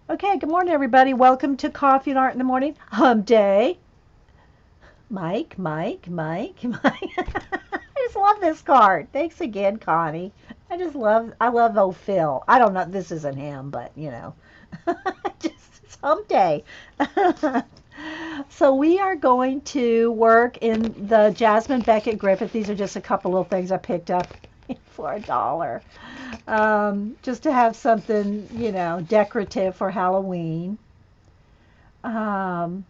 Okay, good morning, everybody. Welcome to Coffee and Art in the Morning. Hump Day. Mike. I just love this card. Thanks again, Connie. I love old Phil. I don't know, this isn't him, but just it's Hump Day. So we are going to work in the Jasmine Becket-Griffith. These are just a couple little things I picked up for $1. Just to have something, decorative for Halloween. Um,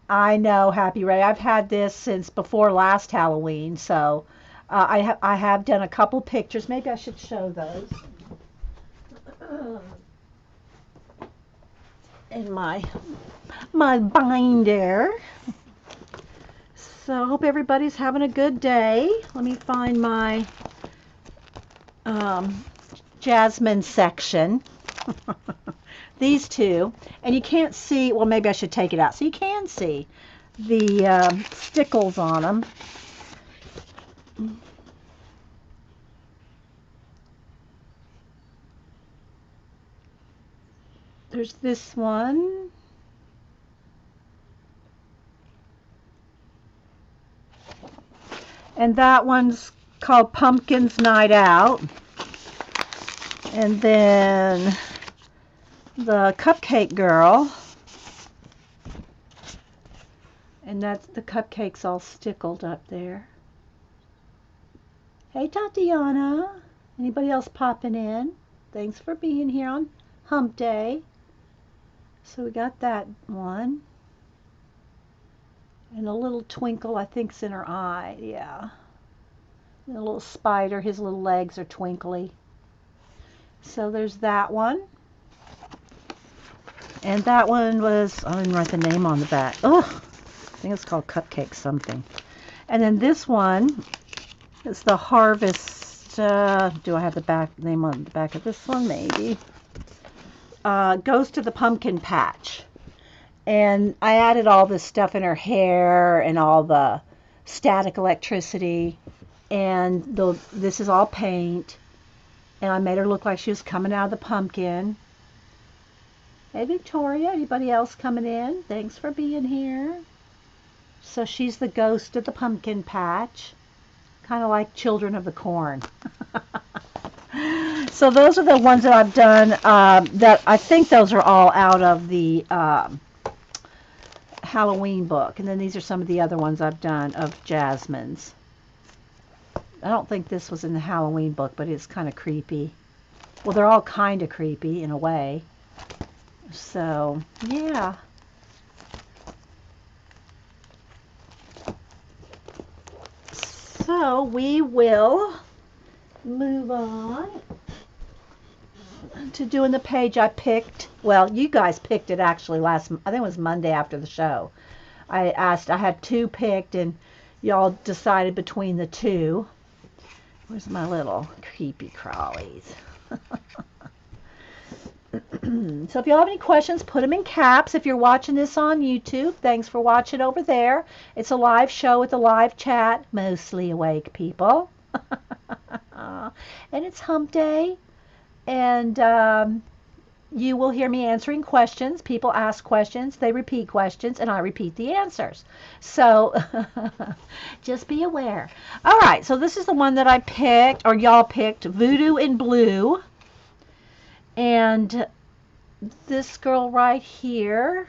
I know, Happy Ray. I've had this since before last Halloween, so I have done a couple pictures. Maybe I should show those in my binder. So I hope everybody's having a good day. Let me find my um, Jasmine section. These two, and you can't see. Well, maybe I should take it out so you can see the stickles on them. There's this one. And that one's called Pumpkin's Night Out. And then the Cupcake Girl. And that's the cupcakes all stickled up there. Hey, Tatiana. Anybody else popping in? Thanks for being here on Hump Day. So we got that one. And a little twinkle, I think's in her eye. Yeah. And a little spider. His little legs are twinkly. So there's that one. And that one was, I didn't write the name on the back. Oh, I think it's called Cupcake something. And then this one is the Harvest. Do I have the back name on the back of this one? Maybe. Goes to the Pumpkin Patch. And I added all this stuff in her hair and all the static electricity. And this is all paint. And I made her look like she was coming out of the pumpkin. Hey, Victoria, anybody else coming in? Thanks for being here. So she's the ghost of the pumpkin patch. Kind of like Children of the Corn. So those are the ones that I've done. That I think those are all out of the Halloween book. And then these are some of the other ones I've done of Jasmine's. I don't think this was in the Halloween book, but it's kind of creepy. Well, they're all kind of creepy in a way. So, yeah. So, we will move on to doing the page I picked. Well, you guys picked it actually I think it was Monday after the show. I had two picked, and y'all decided between the two. Where's my little creepy crawlies? So if you have any questions, put them in caps. If you're watching this on YouTube, thanks for watching over there. It's a live show with a live chat, mostly awake people. And it's Hump Day, and you will hear me answering questions. People ask questions, they repeat questions, and I repeat the answers. So just be aware. All right, so this is the one that I picked, or y'all picked, VooDoo in Blue. And this girl right here.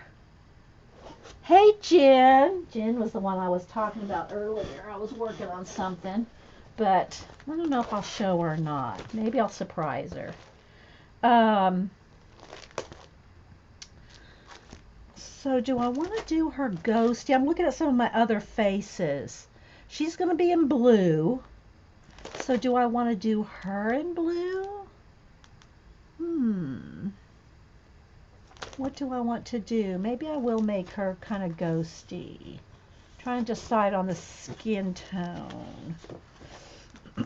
Hey, Jen. Jen was the one I was talking about earlier. I was working on something, but I don't know if I'll show her or not. Maybe I'll surprise her. So do I want to do her ghost? Yeah, I'm looking at some of my other faces. She's going to be in blue. So do I want to do her in blue? What do I want to do? Maybe I will make her kind of ghosty. Trying to decide on the skin tone.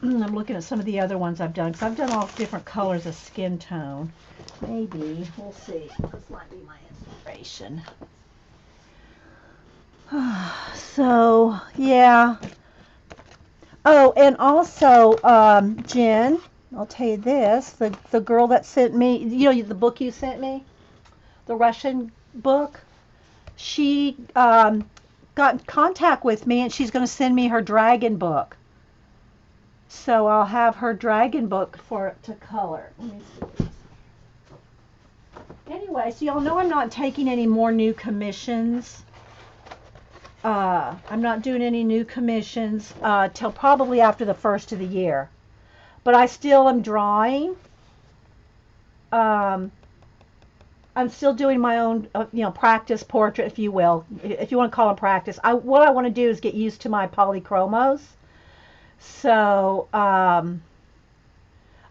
I'm looking at some of the other ones I've done, because I've done all different colors of skin tone. Maybe. We'll see. This might be my inspiration. So, yeah. Oh, and also, Jen, I'll tell you this. The girl that sent me, the book you sent me? the Russian book, she got in contact with me, and she's going to send me her dragon book. So I'll have her dragon book to color. Let me see. Anyway, so y'all know I'm not taking any more new commissions. I'm not doing any new commissions till probably after the first of the year. But I still am drawing. I'm still doing my own, practice portrait, if you will, if you want to call them practice. What I want to do is get used to my polychromos. So I'm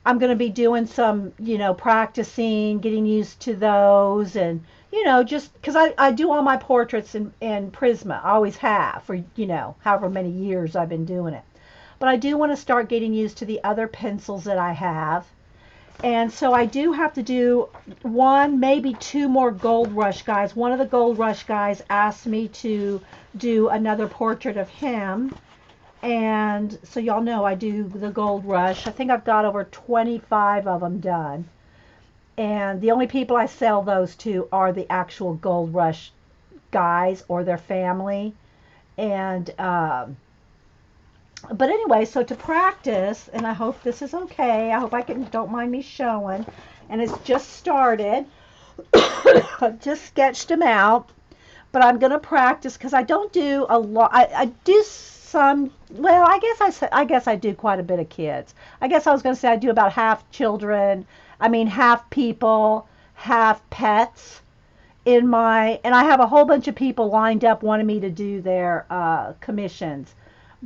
going to be doing some, practicing, getting used to those, and just because I do all my portraits in Prisma. I always have for however many years I've been doing it. But I do want to start getting used to the other pencils that I have. And so I do have to do one, maybe two more Gold Rush guys. One of the Gold Rush guys asked me to do another portrait of him. And so y'all know I do the Gold Rush. I think I've got over 25 of them done. And the only people I sell those to are the actual Gold Rush guys or their family. And but anyway, so to practice, and I hope this is okay. I hope don't mind me showing. And it's just started. I've just sketched them out. But I'm going to practice because I don't do a lot. I do some, well, I guess I do quite a bit of kids. I guess I was going to say I do about half children. I mean, half people, half pets and I have a whole bunch of people lined up wanting me to do their commissions.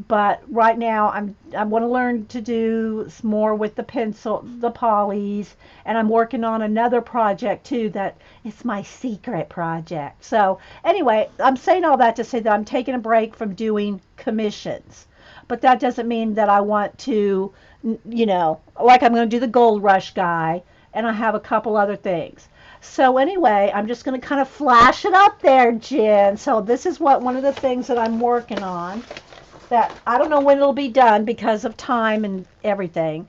But right now I want to learn to do more with the pencil, the polys, and I'm working on another project too that it's my secret project. So anyway, I'm saying all that to say that I'm taking a break from doing commissions. But that doesn't mean that I want to, like I'm going to do the Gold Rush guy, and I have a couple other things. So anyway, I'm just going to kind of flash it up there, Jen. So this is one of the things that I'm working on. That I don't know when it'll be done because of time and everything.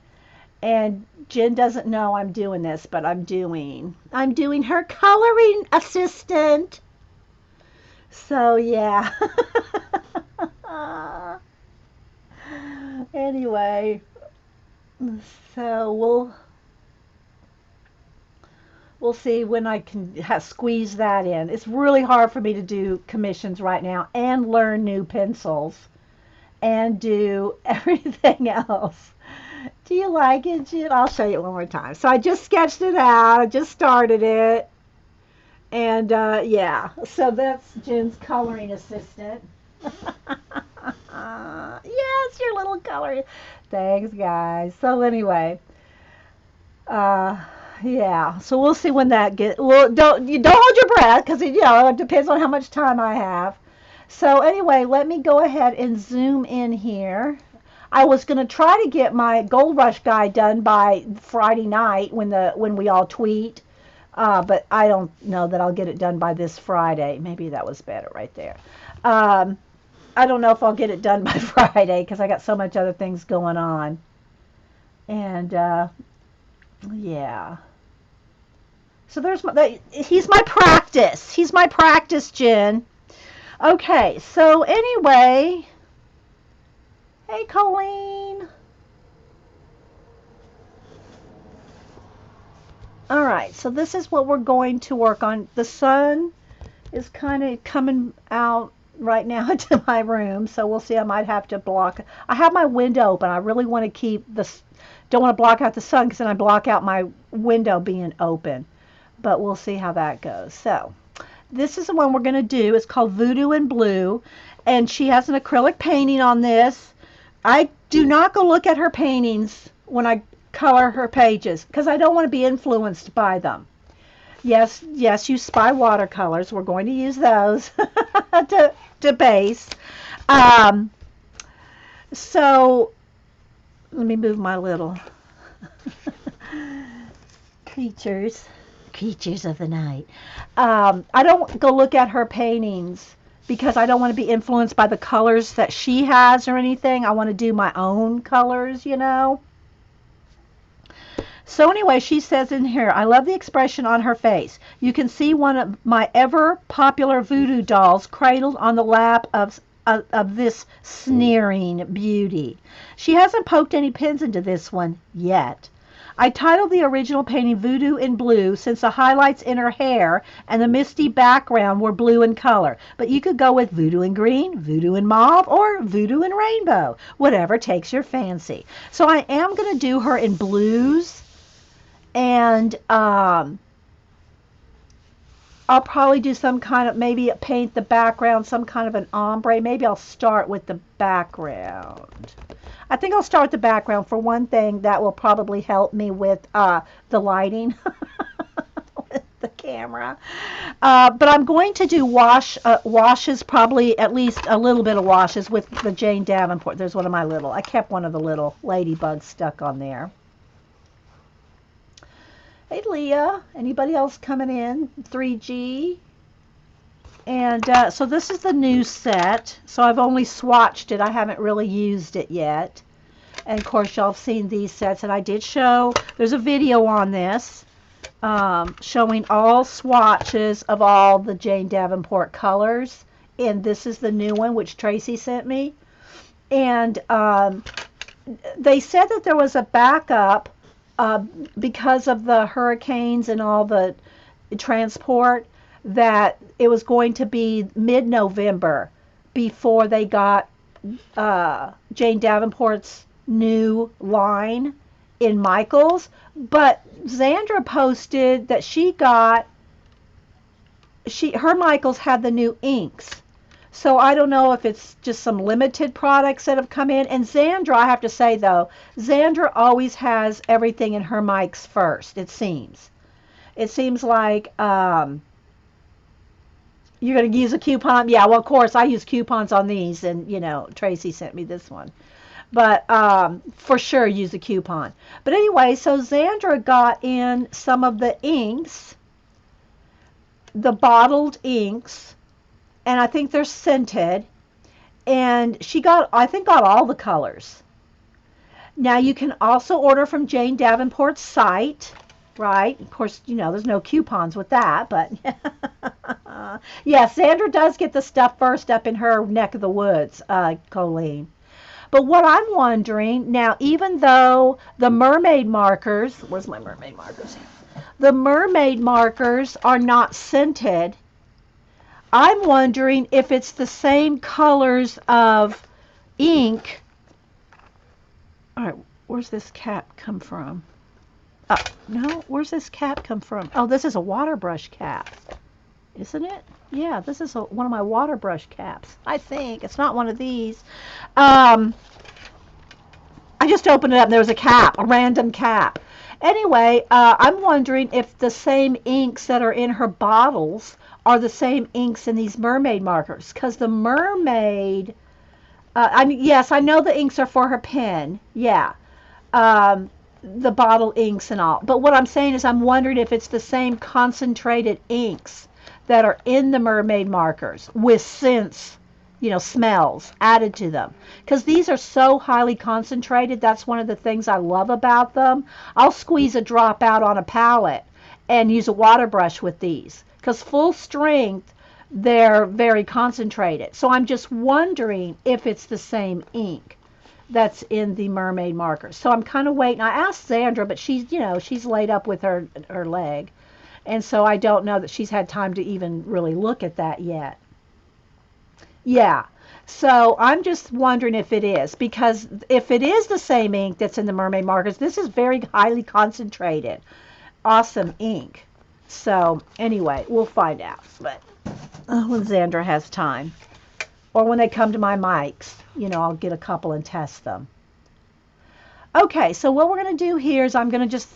And Jen doesn't know I'm doing this, but I'm doing her coloring assistant. So yeah. Anyway, so we'll see when I can squeeze that in. It's really hard for me to do commissions right now and learn new pencils and do everything else. Do you like it, Jen? I'll show you one more time. So I just sketched it out. I just started it. And yeah, so that's Jen's coloring assistant. Yes, your little color. Thanks, guys. So anyway, yeah. So we'll see when that gets. Well, don't hold your breath because it depends on how much time I have. So anyway, let me go ahead and zoom in here. I was going to try to get my Gold Rush guy done by Friday night when we all tweet, but I don't know that I'll get it done by this Friday. Maybe that was better right there. I don't know if I'll get it done by Friday because I got so much other things going on. And yeah. So he's my practice. He's my practice, Jen. Okay, so anyway, hey Colleen. All right, so this is what we're going to work on. The sun is kind of coming out right now into my room, so we'll see. I might have to block. I have my window open. I really want to keep don't want to block out the sun because then I block out my window being open. But we'll see how that goes. So this is the one we're going to do. It's called VooDoo in Blue, and she has an acrylic painting on this. I do not go look at her paintings when I color her pages because I don't want to be influenced by them. Yes, use Spy watercolors. We're going to use those to base. So let me move my little creatures of the night. I don't go look at her paintings because I don't want to be influenced by the colors that she has or anything. I want to do my own colors, So anyway, she says in here, I love the expression on her face. You can see one of my ever popular voodoo dolls cradled on the lap of this sneering beauty. She hasn't poked any pins into this one yet. I titled the original painting Voodoo in Blue since the highlights in her hair and the misty background were blue in color. But you could go with Voodoo in Green, Voodoo in Mauve, or Voodoo in Rainbow, whatever takes your fancy. So I am going to do her in blues, and I'll probably do some kind of, maybe paint the background, some kind of an ombre. Maybe I'll start with the background. I think I'll start with the background. For one thing, that will probably help me with the lighting with the camera. But I'm going to do washes, probably at least a little bit of washes with the Jane Davenport. There's one of my little, I kept one of the little ladybugs stuck on there. Hey, Leah. Anybody else coming in? 3G. And so this is the new set. So I've only swatched it. I haven't really used it yet. And of course, y'all have seen these sets. And I did show, there's a video on this showing all swatches of all the Jane Davenport colors. And this is the new one, which Tracy sent me. And they said that there was a backup because of the hurricanes and all the transport, that it was going to be mid-November before they got Jane Davenport's new line in Michaels. But Zandra posted that her Michaels had the new inks. So I don't know if it's just some limited products that have come in. And Zandra, I have to say though, Zandra always has everything in her mics first, it seems. It seems like you're going to use a coupon. Yeah, well, of course, I use coupons on these. And, you know, Tracy sent me this one. But for sure, use a coupon. But anyway, so Zandra got in some of the inks, the bottled inks. And I think they're scented. And she got, I think, got all the colors. Now, you can also order from Jane Davenport's site, right? Of course, you know, there's no coupons with that, but yes, Sandra does get the stuff first up in her neck of the woods, Colleen. But what I'm wondering, now, even though the mermaid markers, where's my mermaid markers? The mermaid markers are not scented. I'm wondering if it's the same colors of ink. All right, where's this cap come from? No, where's this cap come from? Oh, this is a water brush cap, isn't it? Yeah, this is one of my water brush caps. I think it's not one of these. I just opened it up and there was a cap, a random cap. Anyway, I'm wondering if the same inks that are in her bottles are the same inks in these mermaid markers, because the mermaid, I mean, yes, I know the inks are for her pen, yeah, the bottle inks and all, but what I'm saying is I'm wondering if it's the same concentrated inks that are in the mermaid markers with scents, you know, smells added to them, because these are so highly concentrated. That's one of the things I love about them. I'll squeeze a drop out on a palette and use a water brush with these, because full strength, they're very concentrated. So I'm just wondering if it's the same ink that's in the mermaid markers. So I'm kind of waiting. I asked Sandra, but she's, you know, she's laid up with her leg. And so I don't know that she's had time to even really look at that yet. Yeah. So I'm just wondering if it is, because if it is the same ink that's in the mermaid markers, this is very highly concentrated. Awesome ink. So anyway, we'll find out, but when Zandra has time, or when they come to my mics, you know, I'll get a couple and test them. Okay, so what we're going to do here is I'm going to just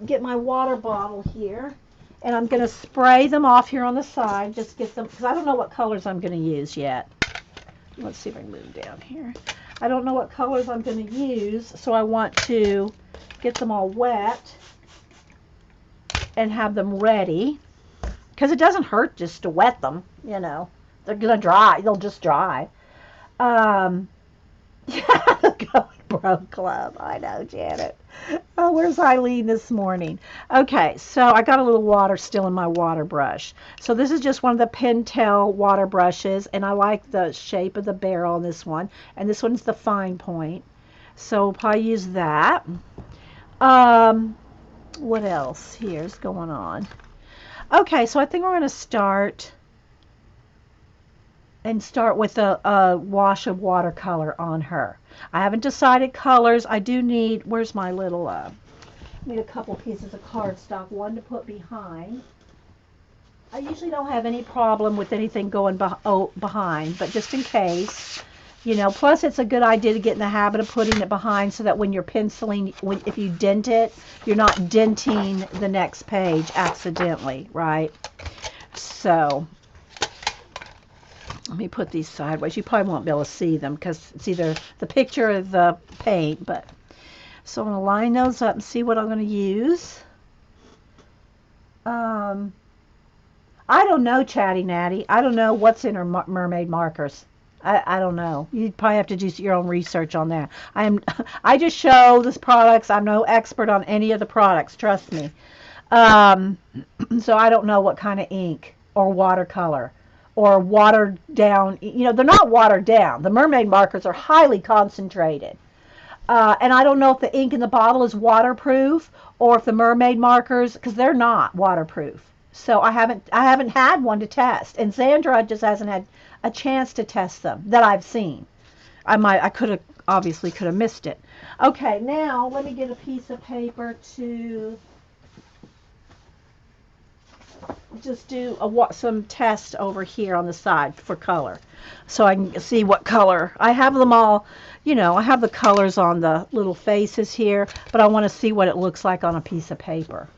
get my water bottle here, and I'm going to spray them off here on the side, just get them, because I don't know what colors I'm going to use yet. Let's see if I can move down here. I don't know what colors I'm going to use, so I want to get them all wet and have them ready, because it doesn't hurt just to wet them, you know. They're gonna dry, they'll just dry. Yeah, they're going Bro Club. I know, Janet. Oh, where's Eileen this morning? Okay, so I got a little water still in my water brush. So this is just one of the Pentel water brushes, and I like the shape of the barrel on this one. And this one's the fine point. So we'll probably use that. Um, what else here's going on? Okay, so I think we're going to start with a wash of watercolor on her. I haven't decided colors. I do need, where's my little, need a couple pieces of cardstock, one to put behind. I usually don't have any problem with anything going behind, but just in case, you know, plus it's a good idea to get in the habit of putting it behind so that when you're penciling, if you dent it, you're not denting the next page accidentally, right? So let me put these sideways. You probably won't be able to see them because it's either the picture or the paint, but so I'm going to line those up and see what I'm going to use. I don't know, Chatty Natty. I don't know what's in her mermaid markers. I don't know. You'd probably have to do your own research on that. I just show these products. I'm no expert on any of the products, trust me. So I don't know what kind of ink or watercolor or watered down. You know, they're not watered down. The mermaid markers are highly concentrated. And I don't know if the ink in the bottle is waterproof or if the mermaid markers, because they're not waterproof. So I haven't had one to test, and Sandra just hasn't had a chance to test them that I've seen. I could have missed it. Okay, now let me get a piece of paper to just do some tests over here on the side for color, so I can see what color. I have them all, you know, I have the colors on the little faces here, but I want to see what it looks like on a piece of paper.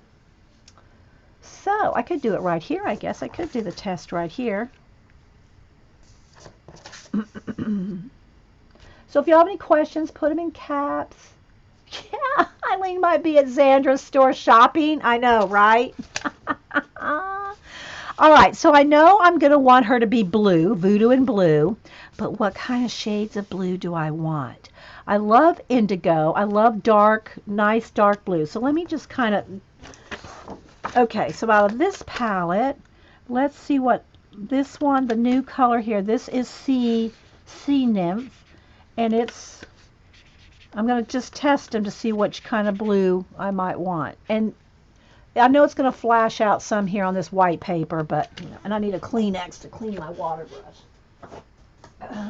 So I could do it right here, I guess. I could do the test right here. So if you have any questions, put them in caps. Yeah, Eileen might be at Zandra's store shopping. I know, right? All right, so I know I'm going to want her to be blue, VooDoo and blue, but what kind of shades of blue do I want? I love indigo. I love dark, nice dark blue. So let me just kind of, okay, so out of this palette, let's see what this one, the new color here, this is Sea Nymph, and it's, I'm going to just test them to see which kind of blue I might want. And I know it's going to flash out some here on this white paper, but, you know, and I need a Kleenex to clean my water brush.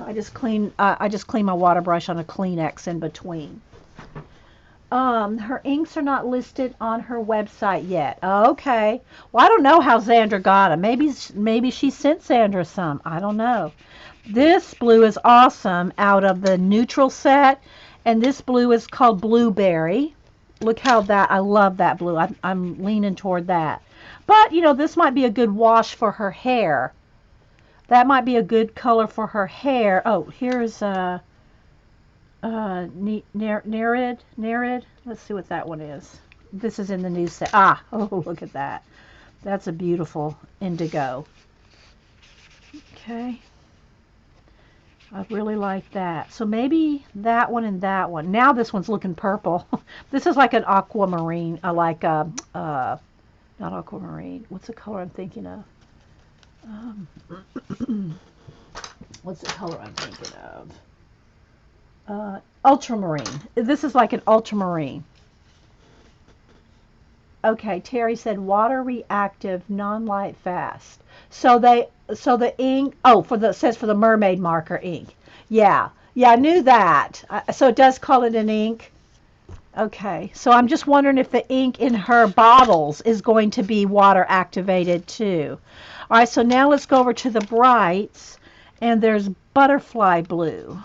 I just clean my water brush on a Kleenex in between. Her inks are not listed on her website yet. Okay. Well, I don't know how Sandra got them. Maybe she sent Sandra some. I don't know. This blue is awesome out of the neutral set, and this blue is called Blueberry. Look how that, I love that blue. I'm leaning toward that. But, you know, this might be a good wash for her hair. That might be a good color for her hair. Oh, here's Nerid. Let's see what that one is. This is in the new set. Ah, oh, look at that. That's a beautiful indigo. Okay. I really like that. So maybe that one and that one. Now this one's looking purple. This is like an aquamarine. I like not aquamarine. What's the color I'm thinking of? What's the color I'm thinking of? Ultramarine. This is like an ultramarine. Okay, Terry said water reactive, non-light fast. So the ink, oh, it says for the mermaid marker ink. Yeah, I knew that. So it does call it an ink. Okay, so I'm just wondering if the ink in her bottles is going to be water activated too. All right, so now let's go over to the brights, and there's butterfly blue.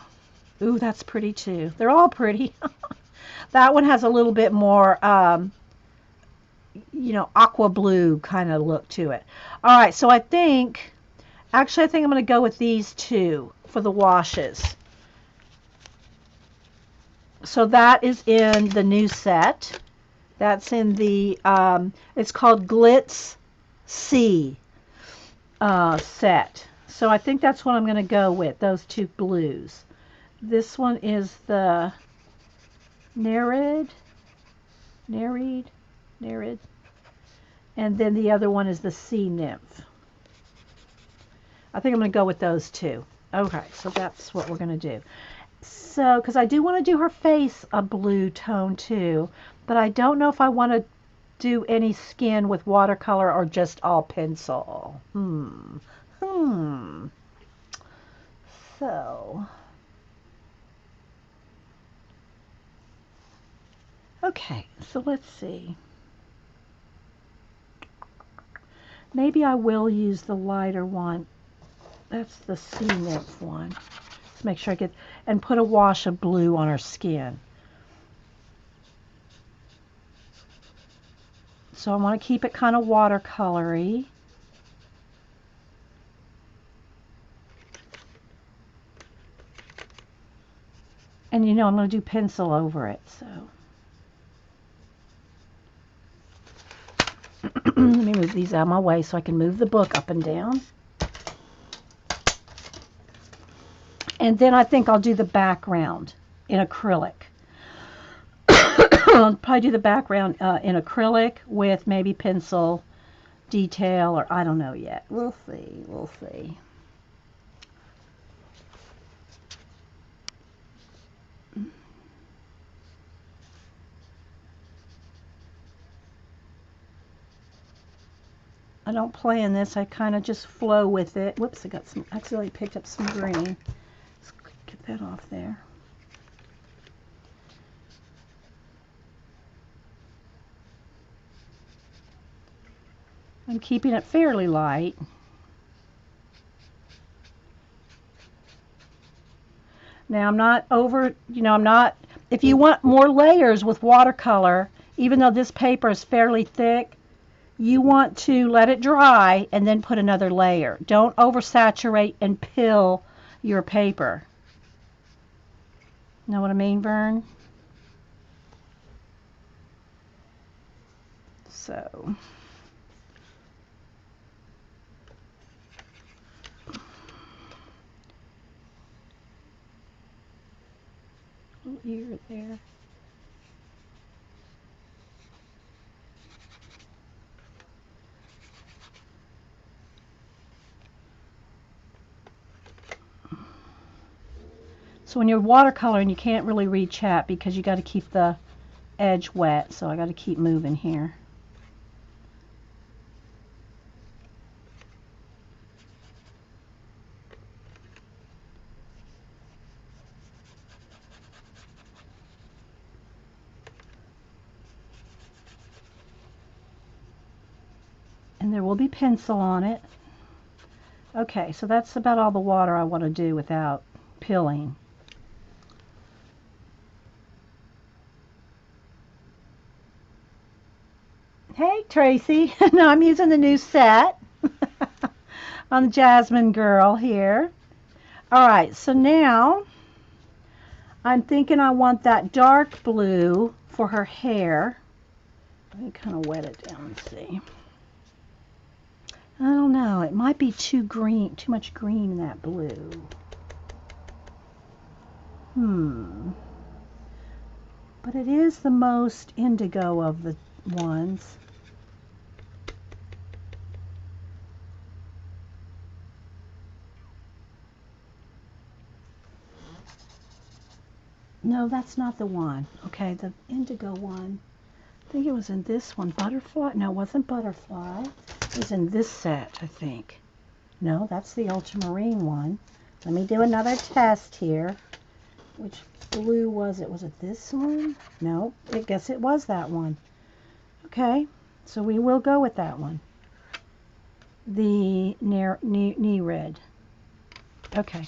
Ooh, that's pretty too. They're all pretty. That one has a little bit more, you know, aqua blue kind of look to it. All right, so I think I'm going to go with these two for the washes. So that is in the new set. That's in the, it's called Glitz C set. So I think that's what I'm going to go with, those two blues. This one is the Nereid, Nereid, Nereid. And then the other one is the sea nymph. I think I'm going to go with those two. Okay, so that's what we're going to do. So, because I do want to do her face a blue tone too, but I don't know if I want to do any skin with watercolor or just all pencil. So, okay, so let's see. Maybe I will use the lighter one. That's the sea nymph one. Let's make sure I get, and put a wash of blue on her skin. So I want to keep it kind of watercolory. And you know I'm going to do pencil over it, so. Let me move these out of my way so I can move the book up and down. And then I think I'll do the background in acrylic. I'll probably do the background in acrylic with maybe pencil detail, or I don't know yet. We'll see. We'll see. I don't play in this. I kind of just flow with it. Whoops, I got some, accidentally picked up some green. Let's get that off there. I'm keeping it fairly light. Now I'm not over, I'm not, if you want more layers with watercolor, even though this paper is fairly thick, you want to let it dry and then put another layer. Don't oversaturate and pill your paper. Know what I mean, Vern? So. Little ear there. So when you're watercoloring, you can't really read chat because you got to keep the edge wet. So I got to keep moving here. And there will be pencil on it. Okay, so that's about all the water I want to do without pilling. Hey, Tracy. No, I'm using the new set on the Jasmine girl here. All right, so now I'm thinking I want that dark blue for her hair. Let me kind of wet it down and see. I don't know. It might be too green, too much green in that blue. But it is the most indigo of the ones. No, that's not the one. Okay, the indigo one. I think it was in this one. Butterfly? No, it wasn't butterfly. It was in this set, I think. No, that's the ultramarine one. Let me do another test here. Which blue was it? Was it this one? No, I guess it was that one. Okay, so we will go with that one. The knee red. Okay.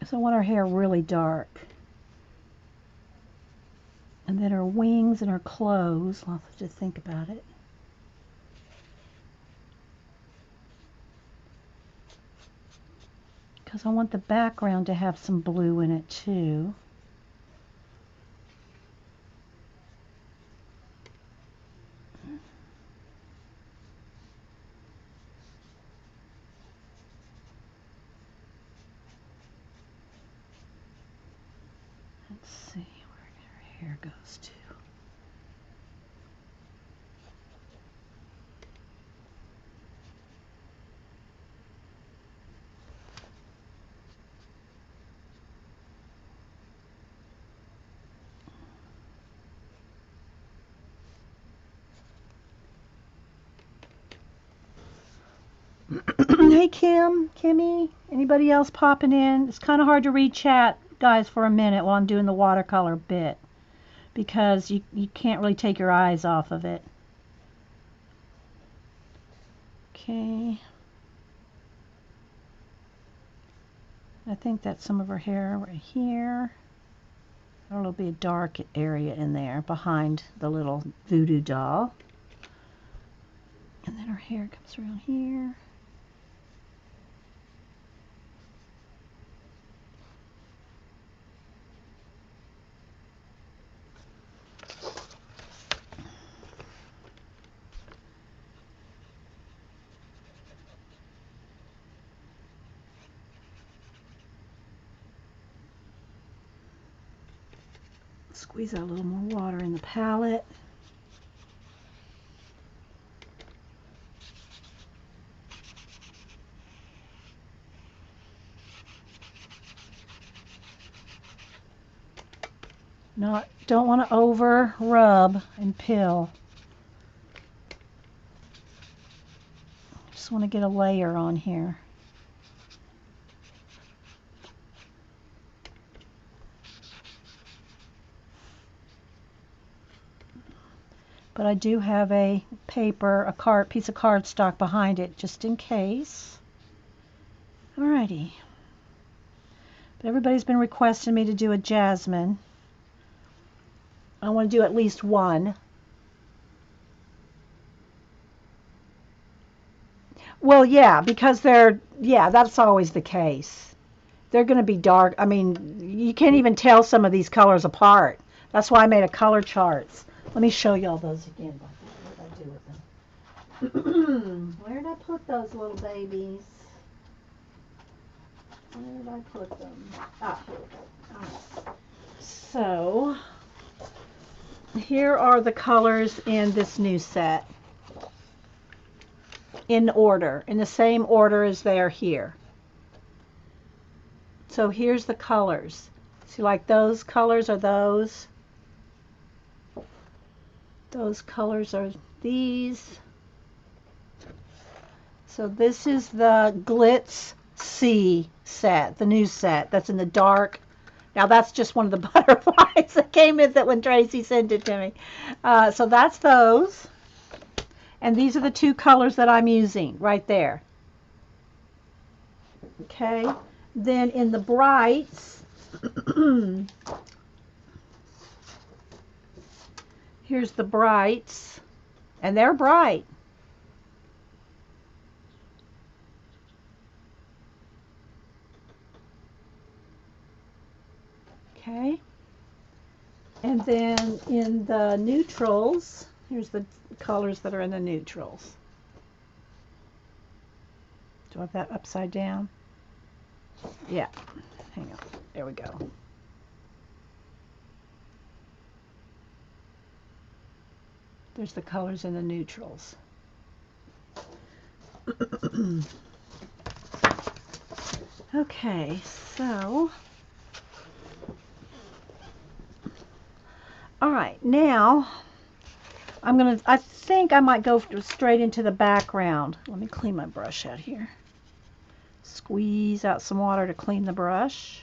So I want her hair really dark. And then her wings and her clothes, I'll have to think about it. because I want the background to have some blue in it too. Let's see where her hair goes to. Hey Kimmy, anybody else popping in? It's kind of hard to read chat, guys, for a minute while I'm doing the watercolor bit because you can't really take your eyes off of it. Okay. I think that's some of her hair right here. There'll be a dark area in there behind the little voodoo doll. And then her hair comes around here. Squeeze out a little more water in the palette. Don't want to over rub and pill. Just want to get a layer on here. But I do have a paper, piece of cardstock behind it, just in case. Alrighty. But everybody's been requesting me to do a Jasmine. I want to do at least one. Well, yeah, because that's always the case. They're going to be dark. I mean, you can't even tell some of these colors apart. That's why I made a color charts. Let me show you all those again. What did I do with them? Where did I put those little babies? Where did I put them? Ah, here we go. All right. So, here are the colors in this new set. In order, in the same order as they are here. So here's the colors. See, like those colors are those. Those colors are these. So this is the Glitz C set, the new set. That's in the dark. Now that's just one of the butterflies that came with it when Tracy sent it to me. So that's those. And these are the two colors that I'm using right there. Okay. Then in the brights, here's the brights, and they're bright. Okay. And then in the neutrals, here's the colors that are in the neutrals. Do I have that upside down? Yeah. Hang on. There we go. There's the colors in the neutrals. Okay, so all right, now I think I might go straight into the background. Let me clean my brush out here. Squeeze out some water to clean the brush.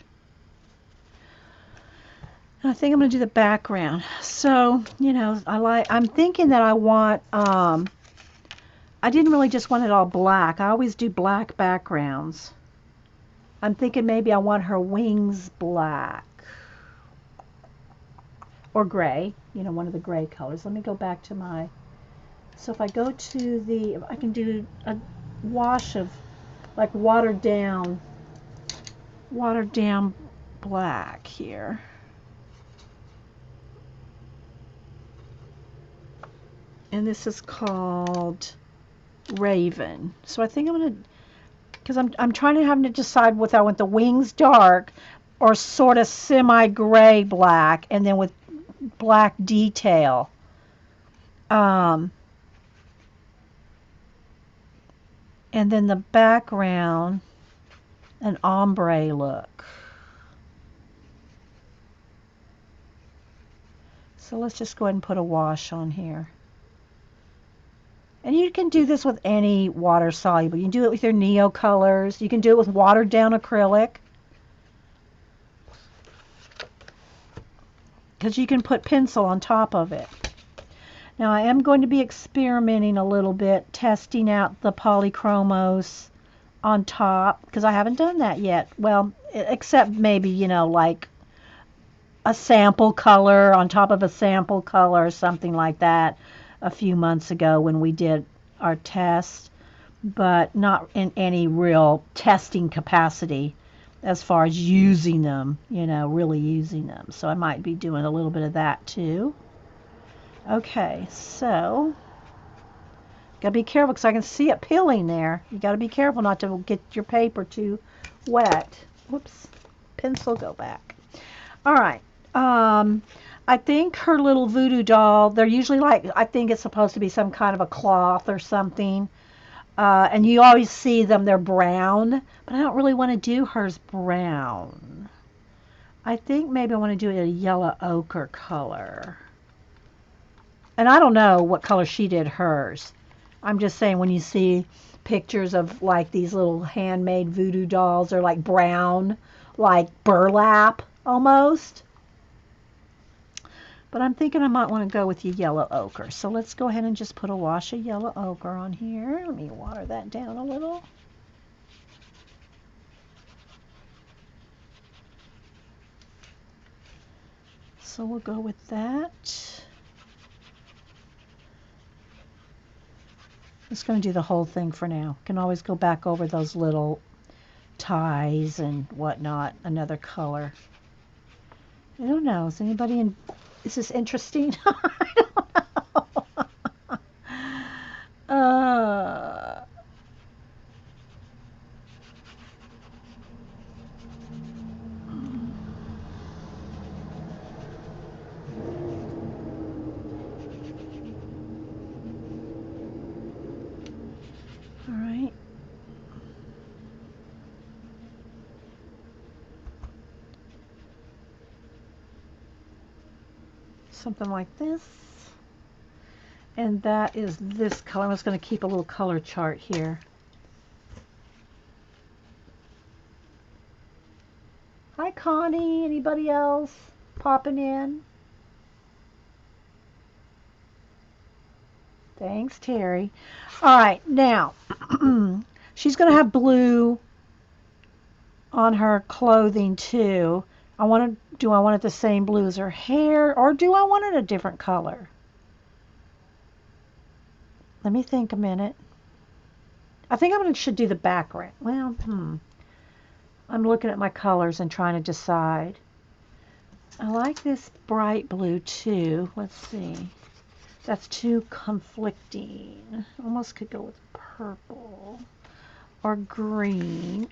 And I think I'm going to do the background. So, you know, I'm thinking that I want, I didn't really just want it all black. I always do black backgrounds. I'm thinking maybe I want her wings black. Or gray, you know, one of the gray colors. Let me go back to my, so if I go to I can do a wash of like watered down watered down black here. And this is called Raven. So I think I'm going to, because I'm trying to have to decide whether I want the wings dark or sort of semi-gray black and then with black detail. And then the background, an ombre look. So let's just go ahead and put a wash on here. And you can do this with any water soluble. You can do it with your Neo colors. You can do it with watered down acrylic. Because you can put pencil on top of it. Now I am going to be experimenting a little bit, testing out the polychromos on top, because I haven't done that yet. Well, except maybe, you know, like a sample color on top of a sample color, something like that, a few months ago when we did our test, but not in any real testing capacity as far as using them, you know, really using them. So I might be doing a little bit of that too. Okay, so gotta be careful because I can see it peeling there. You gotta be careful not to get your paper too wet. Whoops, pencil, go back. All right. I think her little voodoo doll, they're usually like, I think it's supposed to be some kind of a cloth or something. And you always see them, they're brown, but I don't really want to do hers brown. I think maybe I want to do it a yellow ochre color. And I don't know what color she did hers. I'm just saying when you see pictures of like these little handmade voodoo dolls, they're like brown, like burlap almost. But I'm thinking I might want to go with the yellow ochre. So let's go ahead and just put a wash of yellow ochre on here. Let me water that down a little. So we'll go with that. Just going to do the whole thing for now. Can always go back over those little ties and whatnot. Another color. I don't know. Is anybody in? Is this interesting? I don't know. All right. Something like this. And that is this color. I'm just going to keep a little color chart here. Hi, Connie. Anybody else popping in? Thanks, Terry. All right, now she's going to have blue on her clothing too. Do I want it the same blue as her hair, or do I want it a different color? Let me think a minute. I think should do the background. Well, I'm looking at my colors and trying to decide. I like this bright blue too. Let's see. That's too conflicting. Almost could go with purple or green.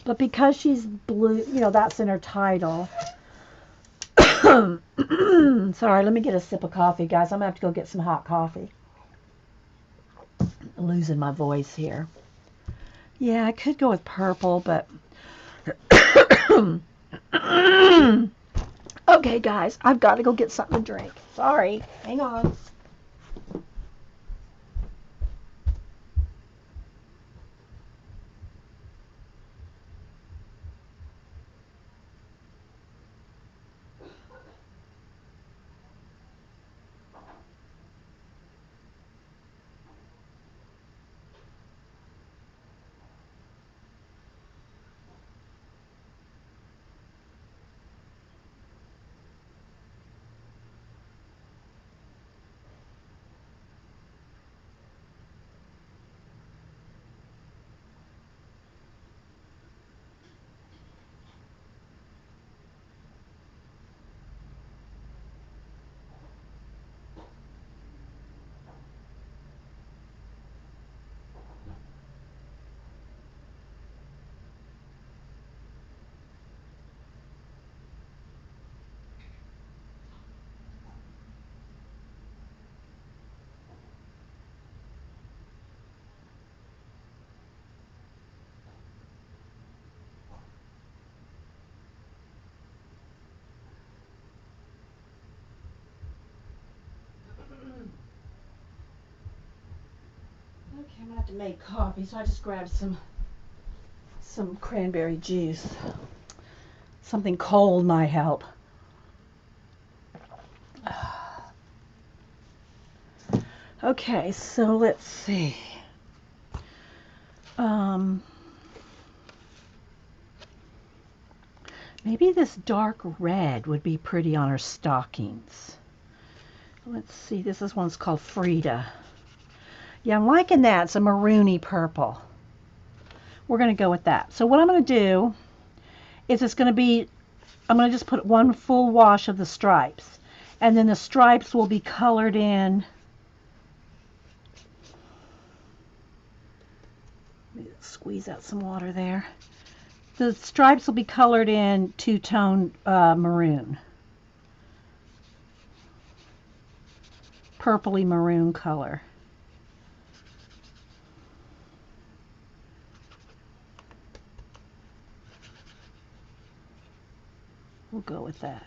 But because she's blue, you know, that's in her title. Sorry, let me get a sip of coffee, guys. I'm going to have to go get some hot coffee. I'm losing my voice here. Yeah, I could go with purple, but... Okay, guys, I've got to go get something to drink. Sorry, hang on. I'm gonna have to make coffee, so I just grabbed some cranberry juice. Something cold might help. Okay, so let's see. Maybe this dark red would be pretty on her stockings. Let's see, this one's called Frida. Yeah, I'm liking that. It's a maroony purple. We're going to go with that. So what I'm going to do is I'm going to just put one full wash of the stripes. And then the stripes will be colored in. Let me squeeze out some water there. The stripes will be colored in two-tone maroon. Purpley maroon color. We'll go with that.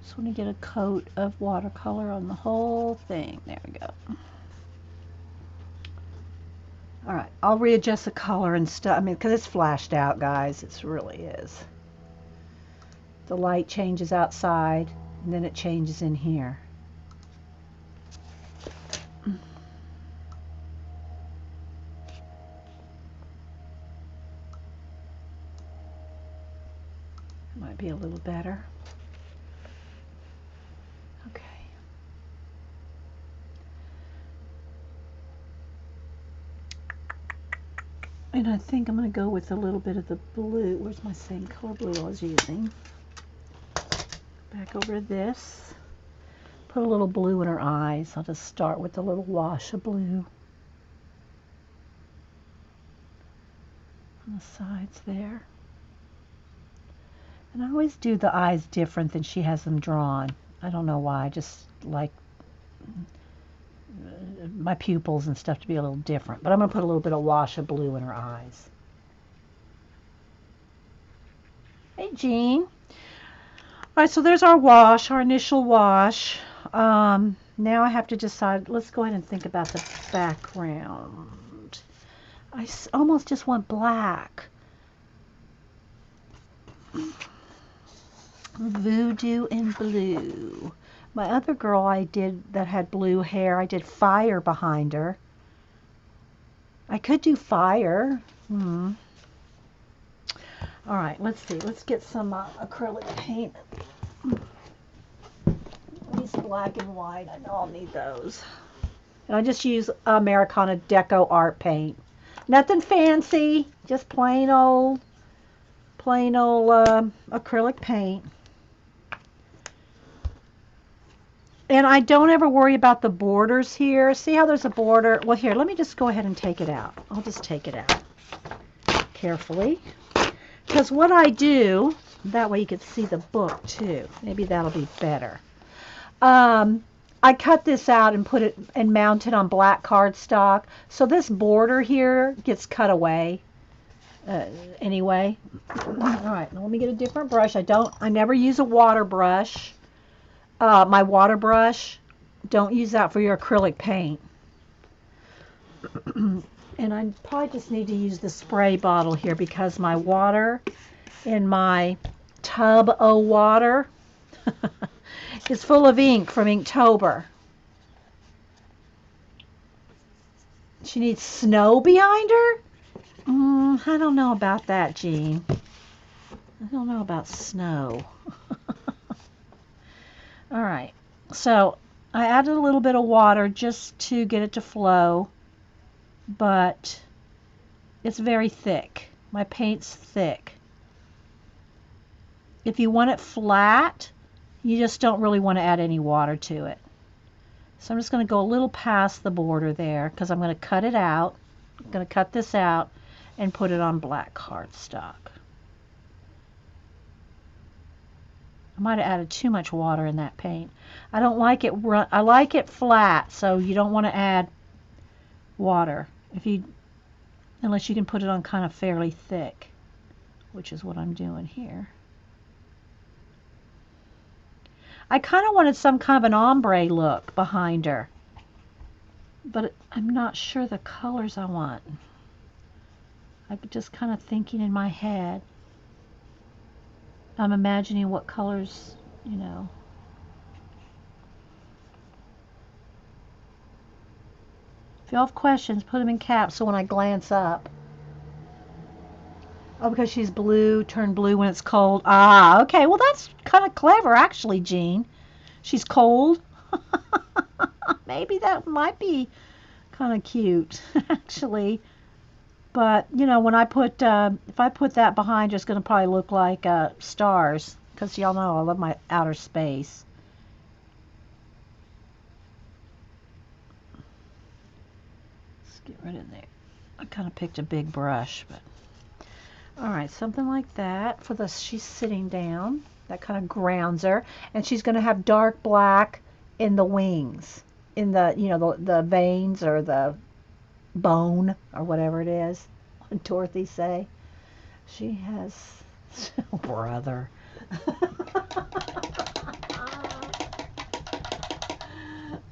Just want to get a coat of watercolor on the whole thing. There we go. All right, I'll readjust the color and stuff. I mean, because it's flashed out, guys. It really is. The light changes outside, and then it changes in here. Might be a little better. Okay. And I think I'm going to go with a little bit of the blue. Where's my same color blue I was using? Back over this. Put a little blue in her eyes. I'll just start with a little wash of blue on the sides there. And I always do the eyes different than she has them drawn. I don't know why. I just like my pupils and stuff to be a little different. But I'm going to put a little bit of wash of blue in her eyes. Hey, Jean. All right, so there's our wash, our initial wash. Now I have to decide. Let's go ahead and think about the background. I almost just want black. VooDoo in blue. My other girl I did that had blue hair, I did fire behind her. I could do fire. All right, let's see. Let's get some acrylic paint. These black and white, I know I'll need those. And I just use Americana Deco Art Paint. Nothing fancy, just plain old acrylic paint. And I don't ever worry about the borders here. See how there's a border? Well, here, let me just go ahead and take it out. I'll just take it out carefully. Because what I do, that way you can see the book too. Maybe that'll be better. I cut this out and put it and mount it on black cardstock. So this border here gets cut away anyway. All right, now let me get a different brush. I never use a water brush. My water brush, don't use that for your acrylic paint. And I probably just need to use the spray bottle here because my water in my tub of water is full of ink from Inktober. She needs snow behind her? I don't know about that, Jean. I don't know about snow. All right, so I added a little bit of water just to get it to flow, but It's very thick. My paint's thick. If you want it flat, you just don't really want to add any water to it. So I'm just going to go a little past the border there because I'm going to cut it out. I'm going to cut this out and put it on black cardstock. I might have added too much water in that paint. I don't like it I like it flat, so you don't want to add water unless you can put it on kind of fairly thick, which is what I'm doing here. I kind of wanted some kind of an ombre look behind her, but I'm not sure the colors I want. I'm just kind of thinking in my head. I'm imagining what colors, you know. If you have questions, put them in caps so when I glance up. Oh, because she's blue, turn blue when it's cold. Ah, okay. Well, that's kind of clever, actually, Jean. She's cold. Maybe that might be kind of cute, actually. But, you know, when I put, if I put that behind, it's going to probably look like stars. Because y'all know I love my outer space. Let's get rid of there. I kind of picked a big brush, but... Alright, something like that for she's sitting down. That kind of grounds her. And she's going to have dark black in the wings. In the, you know, the veins or the bone or whatever it is. Dorothy say. She has... Oh, brother.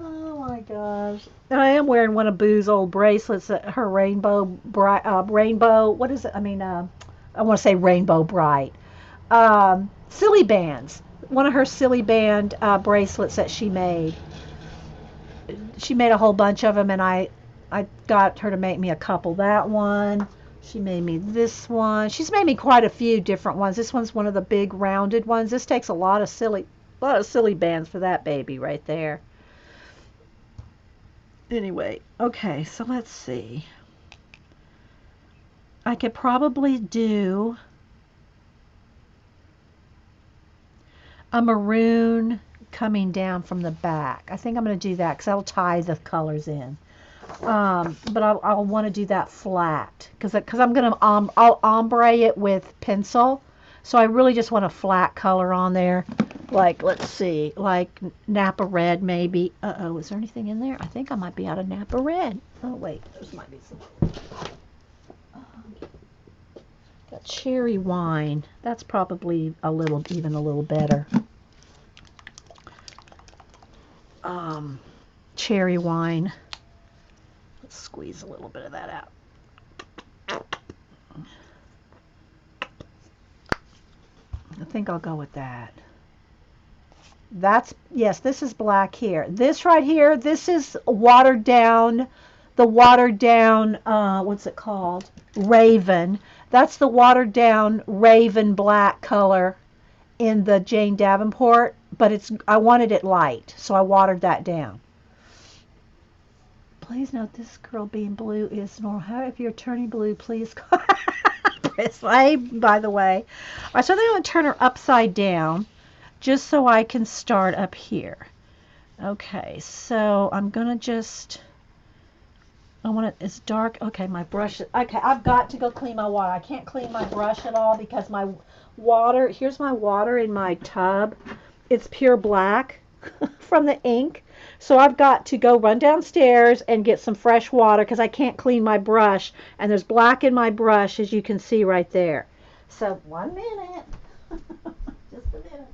Oh my gosh. I am wearing one of Boo's old bracelets, her rainbow, what is it? I mean, I want to say rainbow bright. Silly bands. One of her silly band bracelets that she made. She made a whole bunch of them, and I got her to make me a couple. That one. She made me this one. She's made me quite a few different ones. This one's one of the big rounded ones. This takes a lot of silly bands for that baby right there. Anyway, okay, so let's see. I could probably do a maroon coming down from the back. I think I'm going to do that because that'll tie the colors in. But I'll want to do that flat because I'm going to I'll ombre it with pencil. So I really just want a flat color on there. Like, let's see, like Napa Red maybe. Uh-oh, is there anything in there? I think I might be out of Napa Red. Oh, wait, there might be some. Got cherry wine. That's probably even a little better. Cherry wine. Let's squeeze a little bit of that out. I think I'll go with that. Yes, this is black here. This right here, this is watered down, what's it called? Raven. That's the watered down raven black color in the Jane Davenport, but I wanted it light, so I watered that down. Please note this girl being blue is normal. If you're turning blue, please call by the way. All right, so then I'm going to turn her upside down just so I can start up here. Okay, so I'm going to just... it's dark. Okay, my brush. Okay, I've got to go clean my water. I can't clean my brush at all because my water, here's my water in my tub. It's pure black from the ink. So I've got to go run downstairs and get some fresh water because I can't clean my brush. And there's black in my brush, as you can see right there. So 1 minute. Just a minute, guys.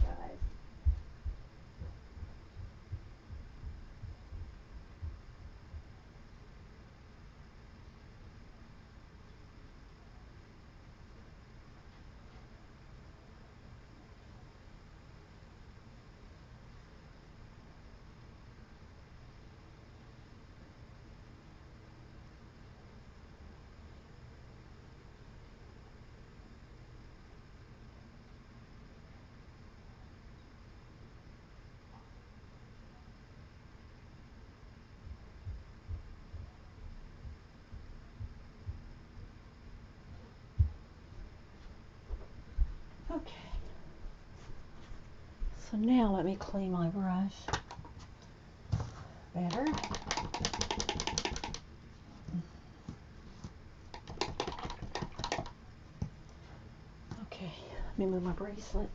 So now let me clean my brush better. Okay, let me move my bracelets.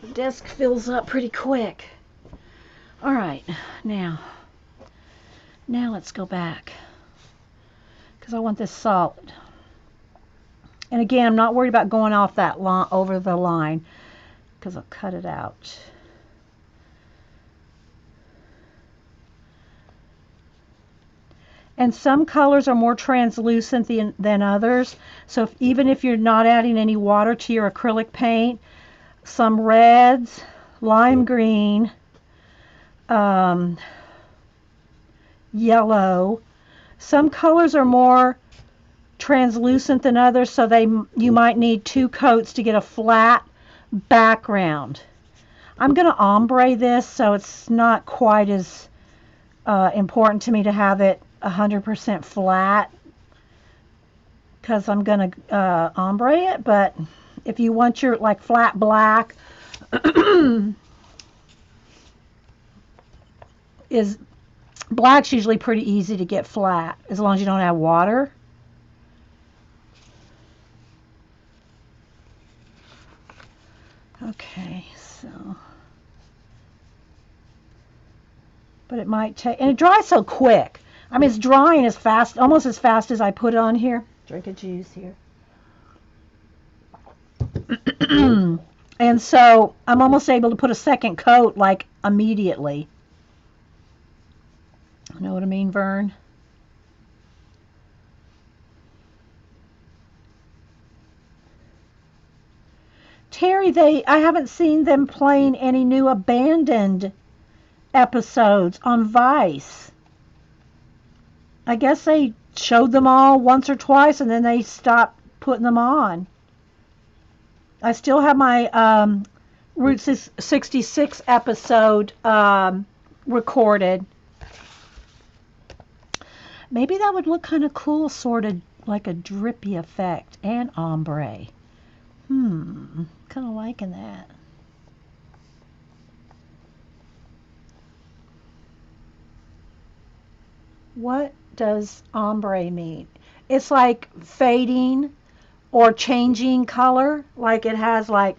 The desk fills up pretty quick. All right, now let's go back because I want this solid. And again, I'm not worried about going off that line, over the line, because I'll cut it out. And some colors are more translucent than others. So even if you're not adding any water to your acrylic paint, some reds, lime green, yellow. Some colors are more translucent than others, so you might need 2 coats to get a flat background. I'm going to ombre this, so it's not quite as important to me to have it 100% flat, because I'm going to ombre it. But if you want your like flat black, black's usually pretty easy to get flat as long as you don't have water. Okay, so, but it might take, and it dries so quick. I mean, it's drying as fast, almost as fast as I put it on here. Drink a juice here. And so I'm almost able to put a second coat like immediately. You know what I mean, Vern? Terry, I haven't seen them playing any new Abandoned episodes on Vice. I guess they showed them all once or twice and then they stopped putting them on. I still have my Route 66 episode recorded. Maybe that would look kind of cool, sort of like a drippy effect and ombre. Kind of liking that. What does ombre mean? It's like fading or changing color. Like it has like...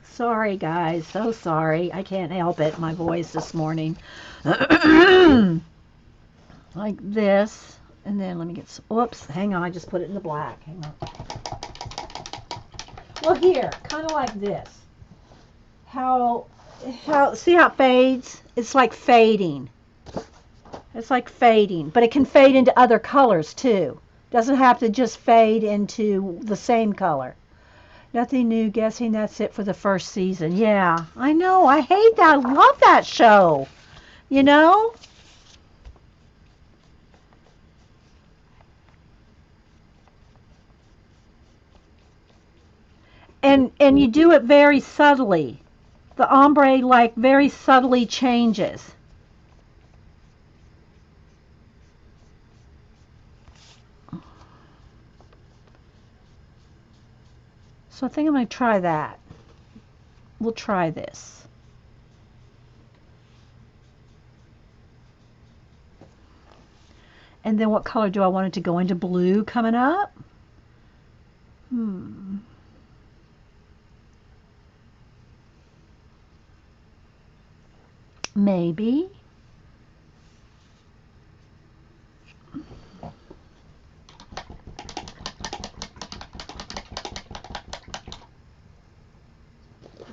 Sorry guys, so sorry. I can't help it, my voice this morning. Like this. And then let me get some... Whoops, hang on, I just put it in the black. Hang on. Well, here, kind of like this. See how it fades? It's like fading. It's like fading, but it can fade into other colors too. Doesn't have to just fade into the same color. Nothing new, guessing that's it for the first season. Yeah, I know, I hate that. I love that show. You know? And you do it very subtly. The ombre like very subtly changes. So I think I'm going to try that. We'll try this. And then what color do I want it to go into? Blue coming up? Maybe.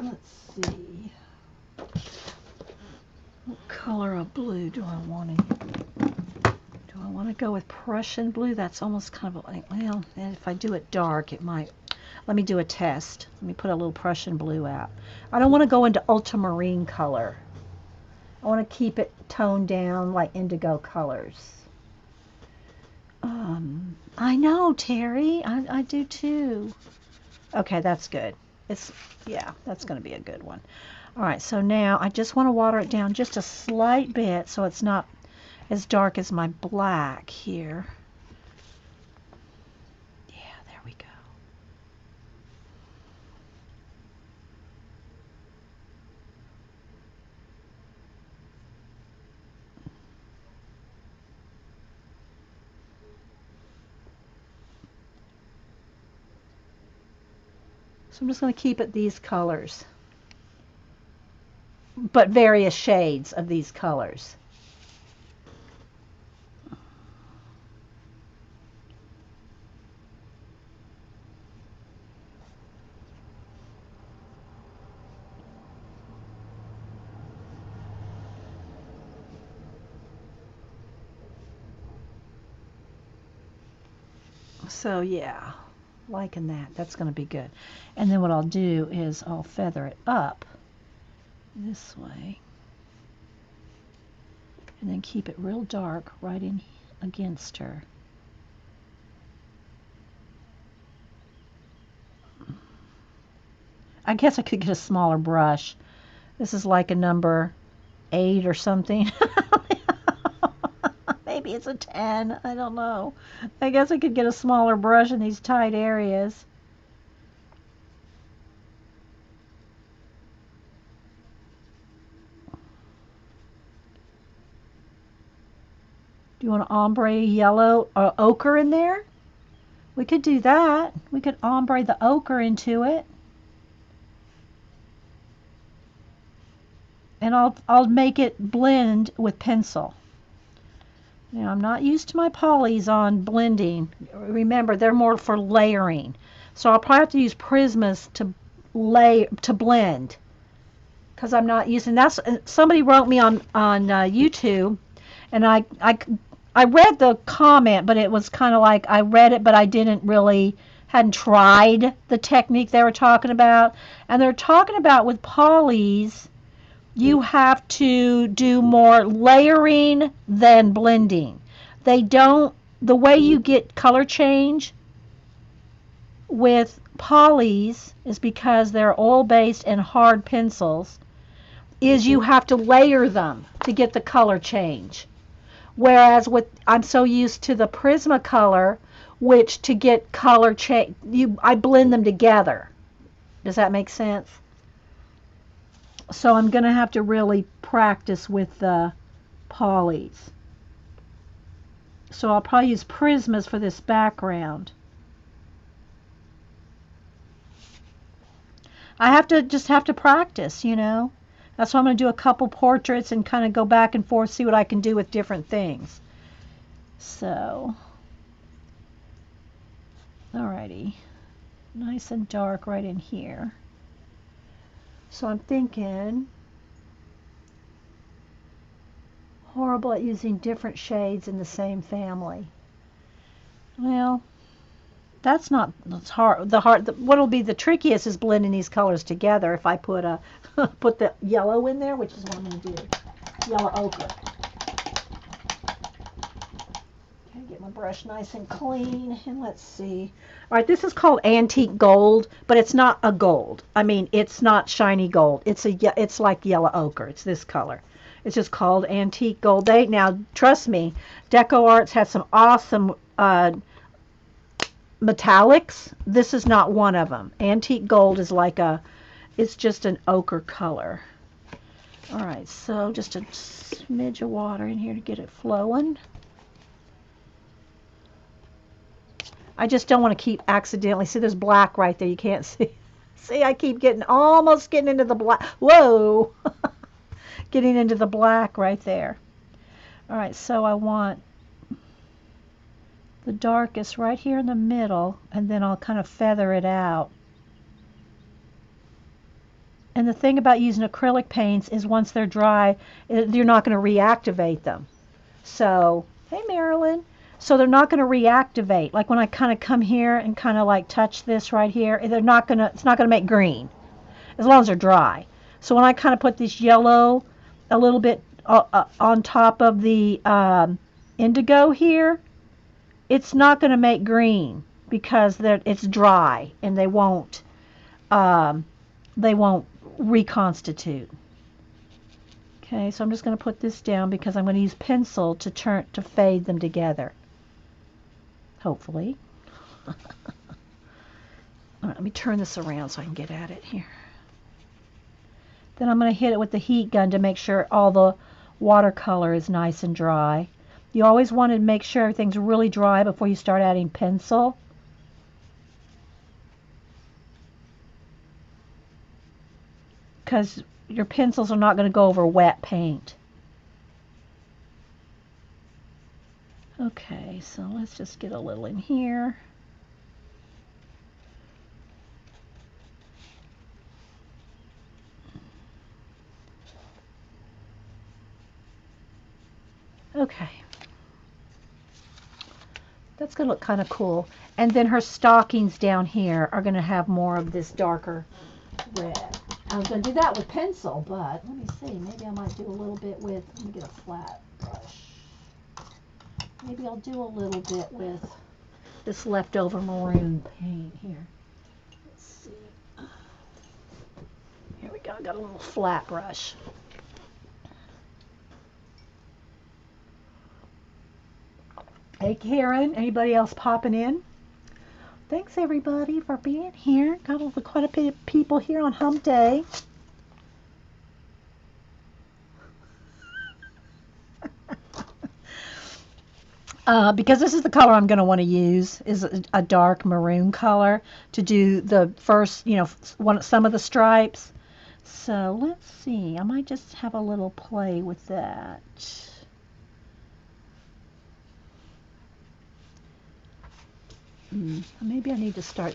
Let's see. What color of blue do I want to use? Do I want to go with Prussian blue? That's almost kind of like, well, if I do it dark, it might. Let me do a test. Let me put a little Prussian blue out. I don't want to go into ultramarine color. I want to keep it toned down like indigo colors. I know, Terry. I do too. Okay, that's good. Yeah, that's going to be a good one. All right, so now I just want to water it down just a slight bit so it's not as dark as my black here. Yeah. So I'm just going to keep it these colors, but various shades of these colors. So yeah, liking that. That's going to be good. And then what I'll do is I'll feather it up this way. And then keep it real dark right in against her. I guess I could get a smaller brush. This is like a number 8 or something. Maybe it's a 10. I don't know. I guess I could get a smaller brush in these tight areas. Do you want to ombre yellow or ochre in there? We could do that. We could ombre the ochre into it. And I'll make it blend with pencil. Now, I'm not used to my polys on blending. Remember, they're more for layering. So I'll probably have to use Prismas to blend, because I'm not using that's. Somebody wrote me on YouTube, and I read the comment, but it was kind of like I read it, but I hadn't tried the technique they were talking about. And they're talking about with polys, you have to do more layering than blending. The way you get color change with polys is because they're oil-based and hard pencils, is you have to layer them to get the color change. Whereas I'm so used to the Prismacolor, which to get color change, I blend them together. Does that make sense? So I'm going to have to really practice with the polys. So I'll probably use Prismas for this background. I just have to practice, you know. That's why I'm going to do a couple portraits and kind of go back and forth, see what I can do with different things. So, alrighty. Nice and dark right in here. So I'm thinking, horrible at using different shades in the same family. Well, that's not hard. What'll be the trickiest is blending these colors together. If I put put the yellow in there, which is what I'm going to do, yellow ochre. Okay, get my brush nice and clean, and let's see. All right, this is called antique gold, but it's not a gold. I mean, it's not shiny gold. It's like yellow ochre. It's this color. It's just called antique gold. Now, trust me, Deco Arts has some awesome metallics. This is not one of them. Antique gold is it's just an ochre color. All right, so just a smidge of water in here to get it flowing. I just don't want to keep accidentally, see there's black right there, you can't see. See, I keep almost getting into the black. Whoa! Getting into the black right there. All right, so I want the darkest right here in the middle, and then I'll kind of feather it out. And the thing about using acrylic paints is once they're dry, you're not going to reactivate them. So, hey Marilyn. So they're not going to reactivate. Like when I kind of come here and kind of like touch this right here, it's not going to make green as long as they're dry. So when I kind of put this yellow a little bit on top of the indigo here, it's not going to make green because it's dry and they won't reconstitute. Okay, so I'm just going to put this down because I'm going to use pencil to fade them together. Hopefully. All right, let me turn this around so I can get at it here. Then I'm going to hit it with the heat gun to make sure all the watercolor is nice and dry. You always want to make sure everything's really dry before you start adding pencil. because your pencils are not going to go over wet paint. Okay, so let's just get a little in here. Okay. That's going to look kind of cool. And then her stockings down here are going to have more of this darker red. I was going to do that with pencil, but let me see. Maybe I might do a little bit with, let me get a flat brush. Maybe I'll do a little bit with this leftover maroon paint here. Let's see. Here we go. I got a little flat brush. Hey Karen, anybody else popping in? Thanks everybody for being here. Got quite a bit of people here on Hump Day. Because this is the color I'm going to want to use, is a dark maroon color to do the first, some of the stripes. So let's see. I might just have a little play with that. Maybe I need to start.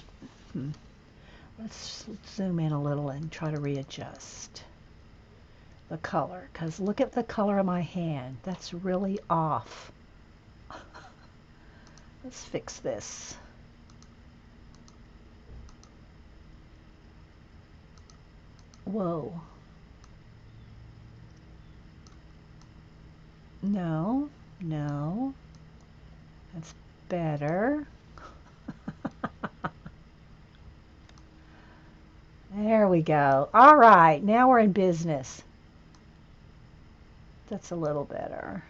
Let's zoom in a little and try to readjust the color, because look at the color of my hand. That's really off. Let's fix this. Whoa. No, no. That's better. There we go. All right, now we're in business. That's a little better.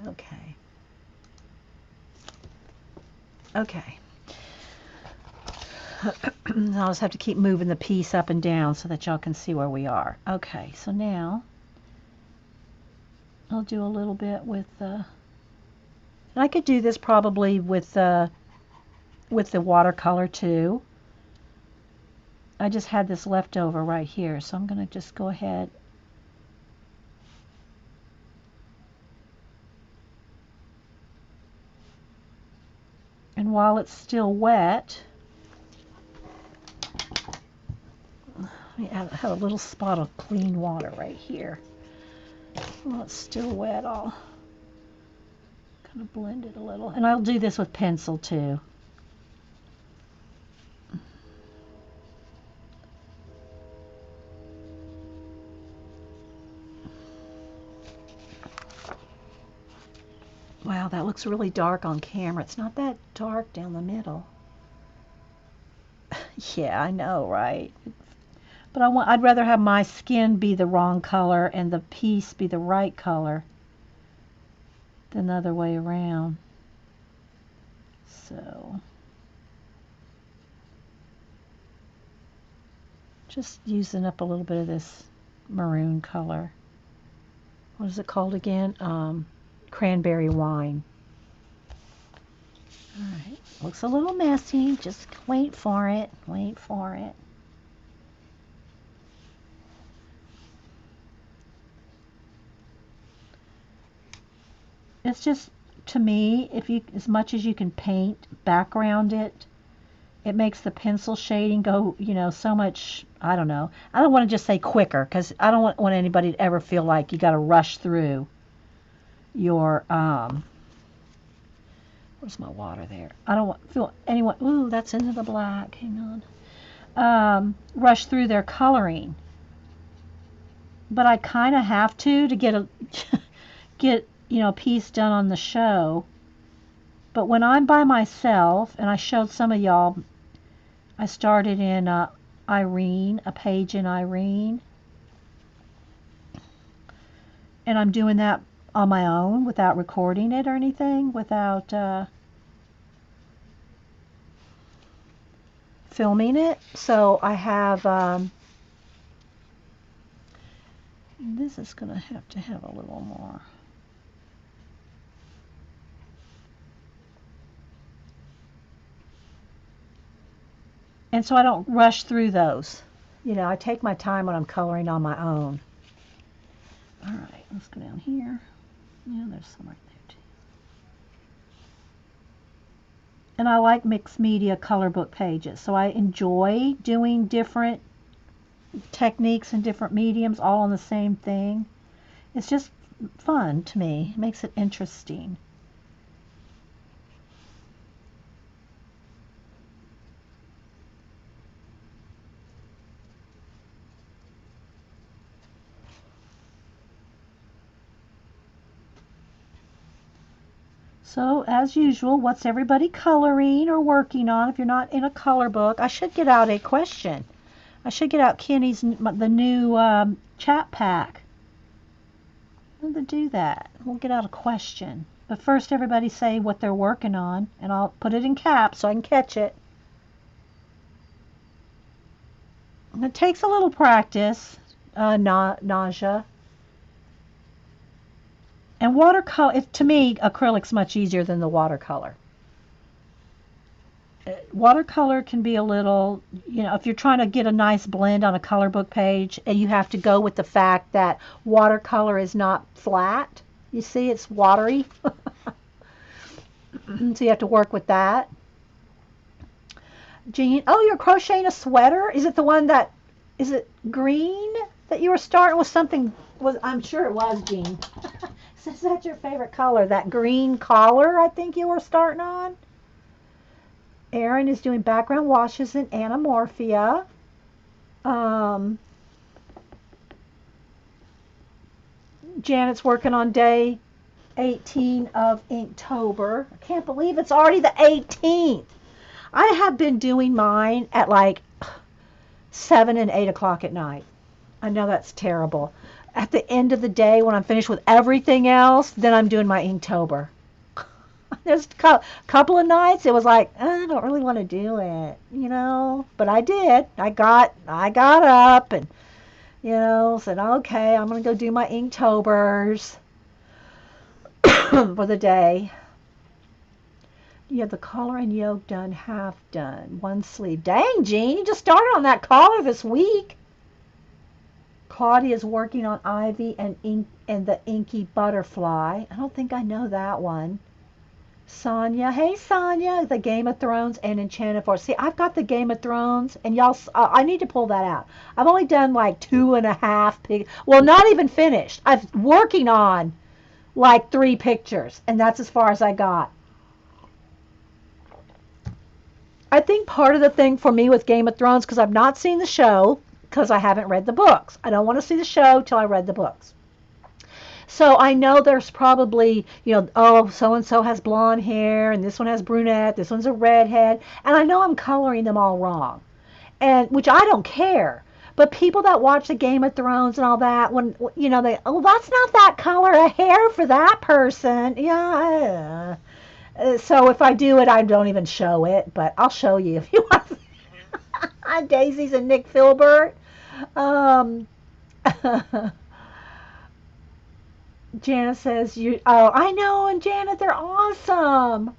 Okay. Okay. I'll just have to keep moving the piece up and down so that y'all can see where we are. Okay, so now I'll do a little bit with the... I could do this probably with the watercolor too. I just had this left over right here, so I'm going to just go ahead and while it's still wet, I have a little spot of clean water right here. While it's still wet, I'll kind of blend it a little. And I'll do this with pencil too. Wow, that looks really dark on camera. It's not that dark down the middle. Yeah, I know, right? But I'd rather have my skin be the wrong color and the piece be the right color than the other way around. So just using up a little bit of this maroon color. What is it called again? Cranberry wine. All right, looks a little messy. Just wait for it. Wait for it. It's just, to me, if you, as much as you can paint background it, it makes the pencil shading go, so much, I don't know. I don't want to just say quicker, because I don't want anybody to ever feel like you got to rush through your, where's my water there? I don't feel anyone, ooh, that's into the black, hang on. Rush through their coloring. But I kind of have to get a, get, a piece done on the show. But when I'm by myself, and I showed some of y'all, I started in Irene, a page in Irene. And I'm doing that on my own without recording it or anything, without filming it. So I have, this is going to have a little more. And so I don't rush through those, You know, I take my time when I'm coloring on my own. All right, let's go down here. Yeah, there's some right there too. And I like mixed media color book pages, so I enjoy doing different techniques and different mediums all on the same thing. It's just fun to me. It makes it interesting. So, as usual, what's everybody coloring or working on? If you're not in a color book, I should get out a question. I should get out Kenny's the new chat pack. I'm going to do that. We'll get out a question. But first, everybody say what they're working on, and I'll put it in caps so I can catch it. And it takes a little practice, nausea. And watercolor, to me, acrylic's much easier than the watercolor. Watercolor can be a little, you know, if you're trying to get a nice blend on a color book page, and you have to go with the fact that watercolor is not flat. You see, it's watery. So you have to work with that. Jean, oh, you're crocheting a sweater? Is it the one that, is it green that you were starting with something? I'm sure it was, Jean. Is that your favorite color? That green collar, I think you were starting on? Erin is doing background washes in Anamorphia. Janet's working on day 18 of Inktober. I can't believe it's already the 18th. I have been doing mine at like 7 and 8 o'clock at night. I know that's terrible. At the end of the day, when I'm finished with everything else, then I'm doing my Inktober. There's a couple of nights it was like, I don't really want to do it, you know, but I did. I got up and, you know, said, okay, I'm going to go do my Inktobers for the day. You have the collar and yoke done, half done, one sleeve. Dang, Jean, you just started on that collar this week. Claudia's working on Ivy and the Inky Butterfly. I don't think I know that one. Sonia, hey Sonia, the Game of Thrones and Enchanted Forest. See, I've got the Game of Thrones, and y'all, I need to pull that out. I've only done like 2.5 well, not even finished. I'm working on like 3 pictures, and that's as far as I got. I think part of the thing for me with Game of Thrones, because I've not seen the show, because I haven't read the books. I don't want to see the show till I read the books. So I know there's probably, you know, oh, so-and-so has blonde hair, and this one has brunette, this one's a redhead, and I know I'm coloring them all wrong, and which I don't care. But people that watch the Game of Thrones and all that, when, you know, they, oh, that's not that color of hair for that person. Yeah. So if I do it, I don't even show it, but I'll show you if you want. Daisy's and Nick Filbert. Janet says, oh, I know, and Janet, they're awesome.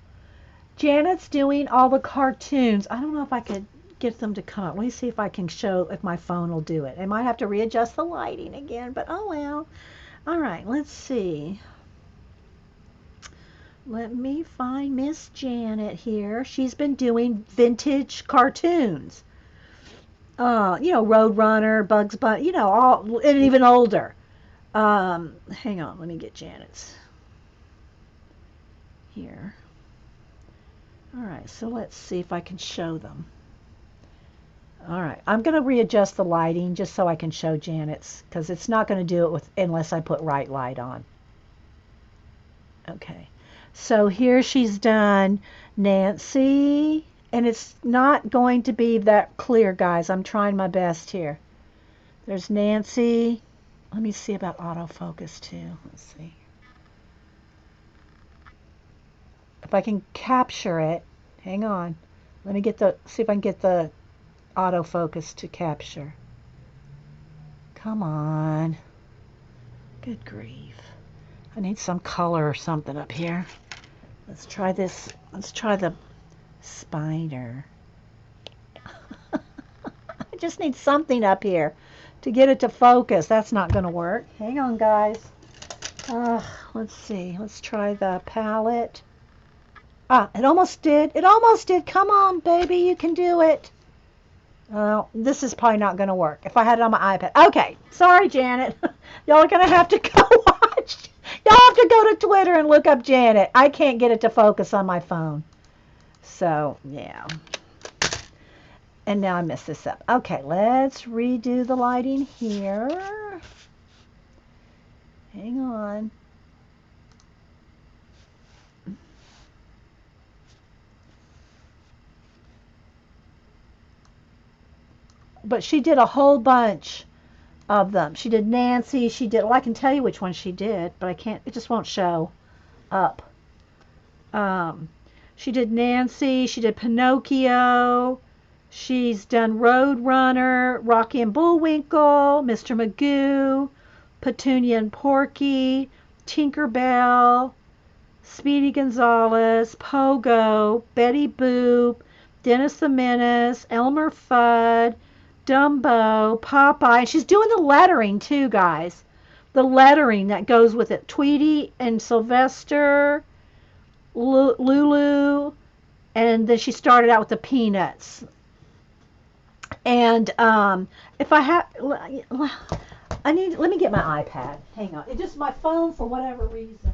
Janet's doing all the cartoons. I don't know if I could get them to come up. Let me see if I can show, if my phone will do it. I might have to readjust the lighting again, but oh well. All right, let's see. Let me find Miss Janet here. She's been doing vintage cartoons. You know, Roadrunner, Bugs Bunny, you know, all, and even older. Hang on, let me get Janet's here. All right, so let's see if I can show them. All right, I'm going to readjust the lighting just so I can show Janet's, because it's not going to do it unless I put right light on. Okay, so here she's done Nancy, and it's not going to be that clear, guys. I'm trying my best here. There's Nancy. Let me see about autofocus too. Let's see. If I can capture it. Hang on. Let me see if I can get the autofocus to capture. Come on. Good grief. I need some color or something up here. Let's try this. Let's try the spider. I just need something up here to get it to focus. That's not going to work. Hang on, guys. Let's see. Let's try the palette. Ah, it almost did. It almost did. Come on, baby. You can do it. Well, this is probably not going to work if I had it on my iPad. Okay. Sorry, Janet. Y'all are going to have to go watch. Y'all have to go to Twitter and look up Janet. I can't get it to focus on my phone. So, yeah. And now I messed this up. Okay, let's redo the lighting here. Hang on. But she did a whole bunch of them. She did Nancy. She did, well, I can tell you which one she did, but I can't, it just won't show up. She did Nancy. She did Pinocchio. She's done Roadrunner, Rocky and Bullwinkle, Mr. Magoo, Petunia and Porky, Tinkerbell, Speedy Gonzales, Pogo, Betty Boop, Dennis the Menace, Elmer Fudd, Dumbo, Popeye. And she's doing the lettering too, guys. The lettering that goes with it. Tweety and Sylvester, Lulu, and then she started out with the Peanuts. And if I have, let me get my iPad. Hang on. It's just my phone for whatever reason.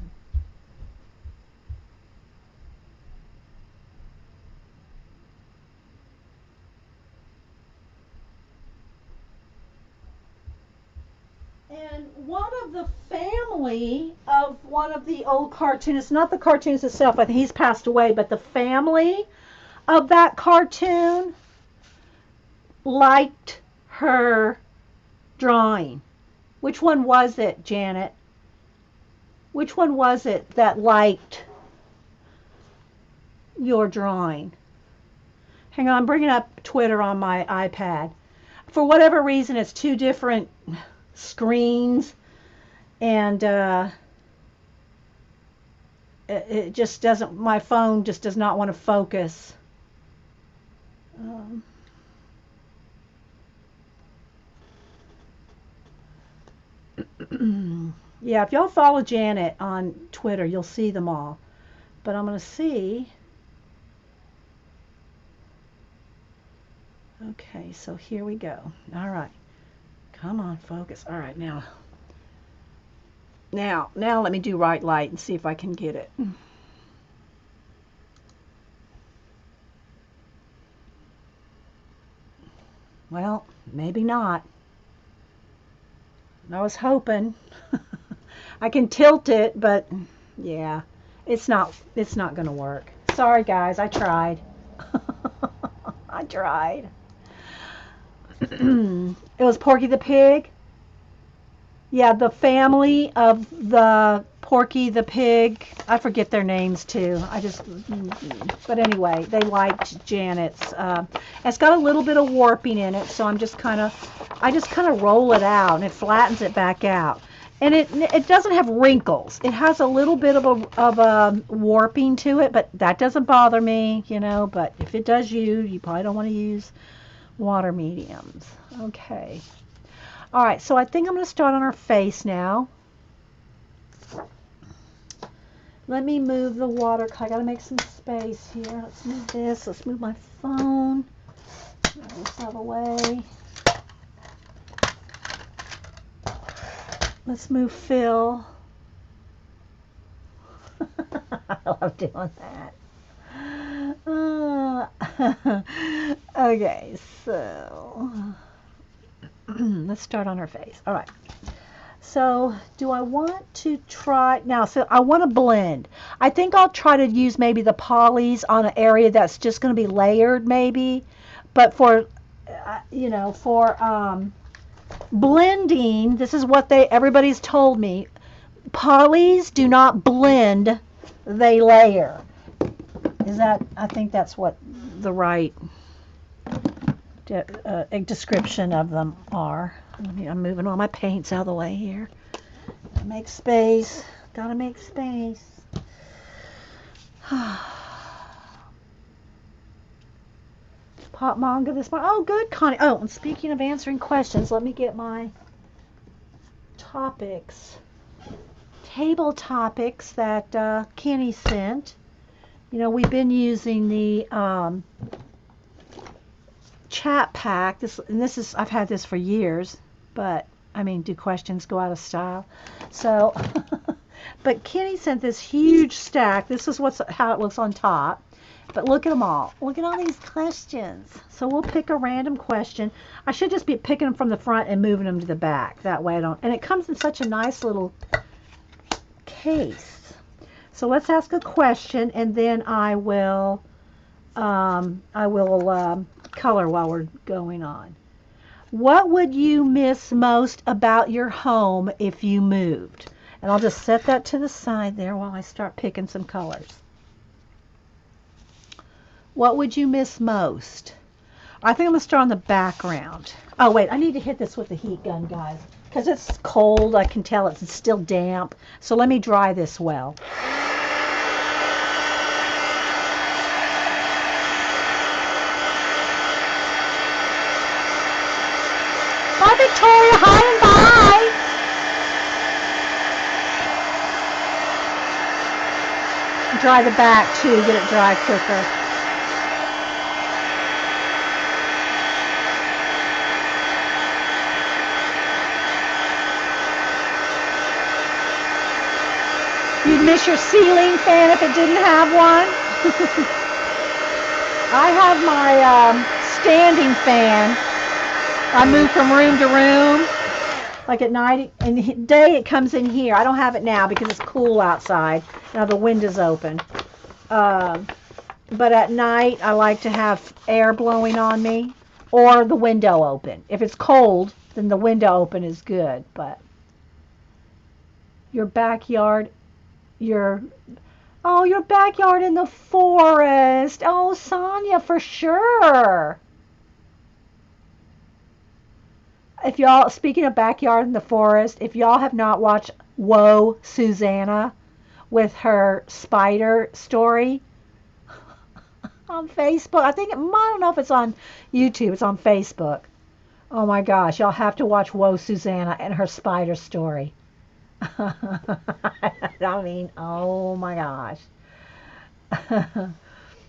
And one of the family of one of the old cartoonists, not the cartoonist itself, I think he's passed away, but the family of that cartoon liked her drawing. Which one was it, Janet? Which one was it that liked your drawing? Hang on, I'm bringing up Twitter on my iPad. For whatever reason, it's two different screens, and it just doesn't, my phone just does not want to focus. Yeah, if y'all follow Janet on Twitter, you'll see them all. But I'm going to see. Okay, so here we go. All right. Come on, focus. All right, now let me do right light and see if I can get it. Well, maybe not. I was hoping. I can tilt it, but yeah, it's not going to work. Sorry, guys, I tried. I tried. It was Porky the Pig. Yeah, the family of the Porky the Pig. I forget their names too. But anyway, they liked Janet's. It's got a little bit of warping in it, so I just kind of roll it out and it flattens it back out. And it doesn't have wrinkles. It has a little bit of a warping to it, but that doesn't bother me, you know. But if it does you probably don't want to use water mediums. Okay. All right, so I think I'm going to start on her face now. Let me move the water. I got to make some space here. Let's move this. Let's move my phone. Move this out of the way. Let's move Phil. I love doing that. Okay, so let's start on her face. All right. So do I want to try now? So I want to blend. I think I'll try to use maybe the polys on an area that's just going to be layered, maybe. But for blending, this is what everybody's told me. Polys do not blend; they layer. I think that's what the right description of them are. I'm moving all my paints out of the way here. Gotta make space. Gotta make space. Pop manga this morning. Oh, good, Connie. Oh, and speaking of answering questions, let me get my topics. Table topics that Kenny sent. You know, we've been using the chat pack. This is I've had this for years, but I mean, do questions go out of style? So, but Kenny sent this huge stack. This is how it looks on top. But look at them all. Look at all these questions. So we'll pick a random question. I should just be picking them from the front and moving them to the back. That way I don't. And it comes in such a nice little case. So let's ask a question, and then I will color while we're going on. What would you miss most about your home if you moved? And I'll just set that to the side there while I start picking some colors. What would you miss most? I think I'm going to start on the background. Oh, wait, I need to hit this with the heat gun, guys, because it's cold. I can tell it's still damp. So let me dry this well. Bye, Victoria. Hi and bye. Dry the back, too. Get it dry quicker. You'd miss your ceiling fan if it didn't have one. I have my standing fan. I move from room to room. Like at night and day it comes in here. I don't have it now because it's cool outside. Now the window's open. But at night I like to have air blowing on me or the window open. If it's cold, then the window open is good. But your backyard, your backyard in the forest. Oh, Sonia, for sure. If y'all, speaking of backyard in the forest, if y'all have not watched Whoa, Susanna with her spider story on Facebook, I don't know if it's on YouTube, it's on Facebook. Oh my gosh, y'all have to watch Whoa, Susanna and her spider story. I mean, oh my gosh.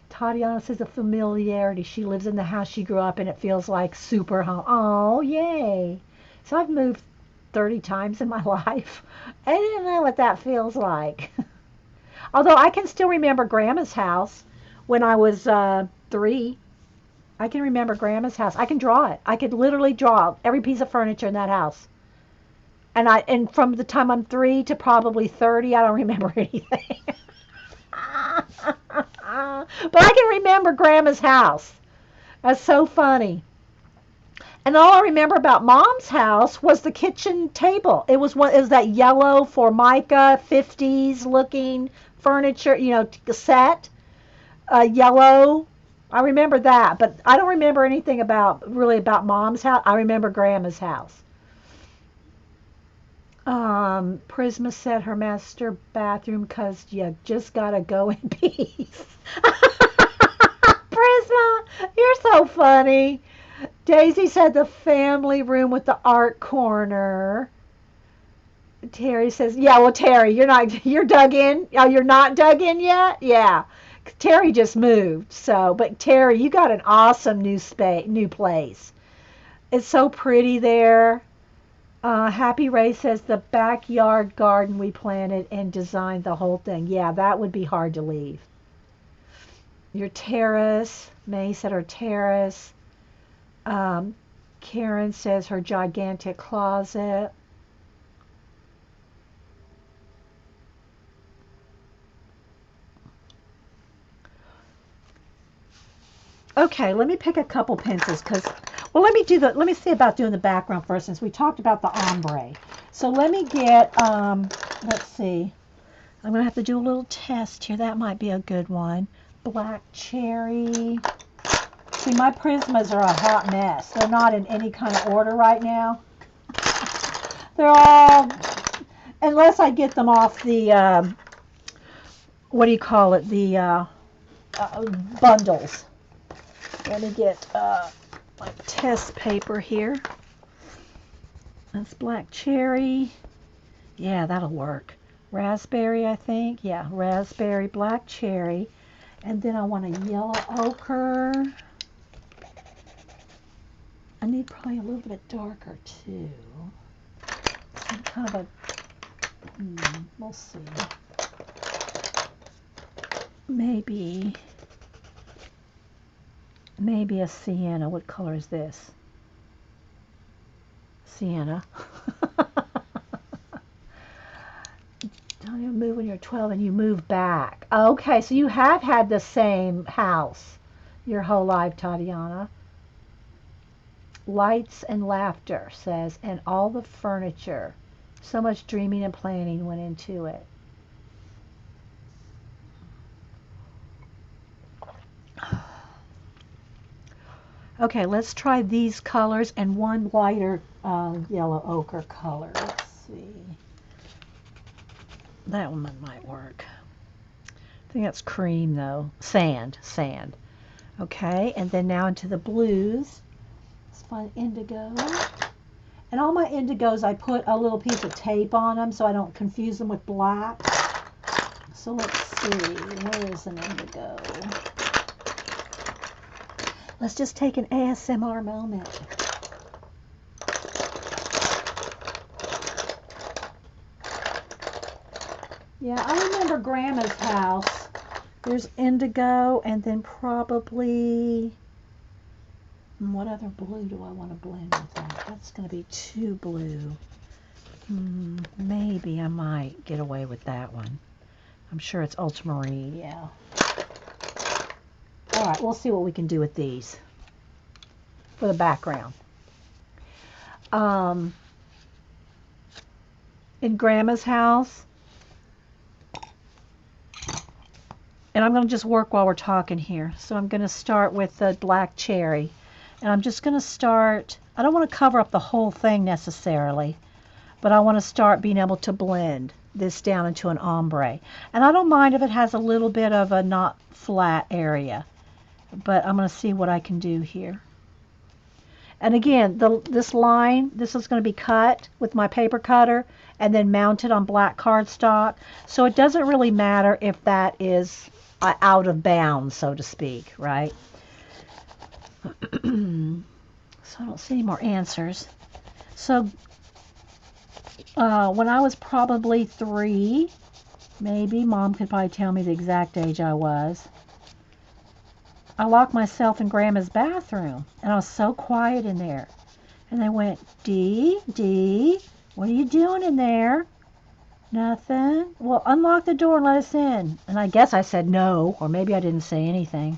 Tatiana says a familiarity. She lives in the house she grew up in. It feels like super home. Oh, yay. So I've moved 30 times in my life. I didn't know what that feels like. Although I can still remember Grandma's house when I was 3. I can remember Grandma's house. I can draw it. I could literally draw every piece of furniture in that house. And from the time I'm 3 to probably 30, I don't remember anything. But I can remember Grandma's house. That's so funny. And all I remember about Mom's house was the kitchen table. It was that yellow Formica 50s looking furniture, set. Yellow. I remember that, but I don't remember anything about Mom's house. I remember Grandma's house. Prisma said her master bathroom because you just gotta go in peace. Prisma, you're so funny. Daisy said the family room with the art corner. Terry says, yeah, well, Terry, you're dug in. Oh, you're not dug in yet? Yeah. Terry just moved. But Terry, you got an awesome new place. It's so pretty there. Happy Ray says the backyard garden we planted and designed the whole thing. Yeah, that would be hard to leave. Your terrace. May said her terrace. Karen says her gigantic closet. Okay, let me pick a couple pencils let me see about doing the background first since we talked about the ombre. So let me get, let's see. I'm going to have to do a little test here. That might be a good one. Black cherry. See, my Prismas are a hot mess. They're not in any kind of order right now. They're all, unless I get them off the, what do you call it, the bundles. Let me get my test paper here. That's black cherry. Yeah, that'll work. Raspberry, I think. Yeah, raspberry, black cherry. And then I want a yellow ochre. I need probably a little bit darker too. Some kind of a, we'll see. Maybe a sienna. What color is this? Sienna. Don't even move when you're 12 and you move back. Okay, so you have had the same house your whole life, Tatiana. Lights and laughter, says, and all the furniture. So much dreaming and planning went into it. Okay, let's try these colors and one lighter yellow ochre color. Let's see. That one might work. I think that's cream though. Sand. Okay, and then now into the blues. Let's find indigo. And all my indigos, I put a little piece of tape on them so I don't confuse them with black. So let's see, where is an indigo? Let's just take an ASMR moment. Yeah, I remember Grandma's house. There's indigo and then probably, what other blue do I want to blend with that? That's going to be too blue. Maybe I might get away with that one. I'm sure it's ultramarine, yeah. All right, we'll see what we can do with these for the background. In Grandma's house, and I'm going to just work while we're talking here. So I'm going to start with the black cherry. And I'm just going to start, I don't want to cover up the whole thing necessarily, but I want to start being able to blend this down into an ombre. And I don't mind if it has a little bit of a not flat area, but I'm going to see what I can do here. And again, this line, this is going to be cut with my paper cutter and then mounted on black cardstock. So it doesn't really matter if that is out of bounds, so to speak, right? So I don't see any more answers. So when I was probably 3, maybe, Mom could probably tell me the exact age I was, I locked myself in Grandma's bathroom, and I was so quiet in there. And they went, Dee, what are you doing in there? Nothing. Well, unlock the door and let us in. And I guess I said no, or maybe I didn't say anything.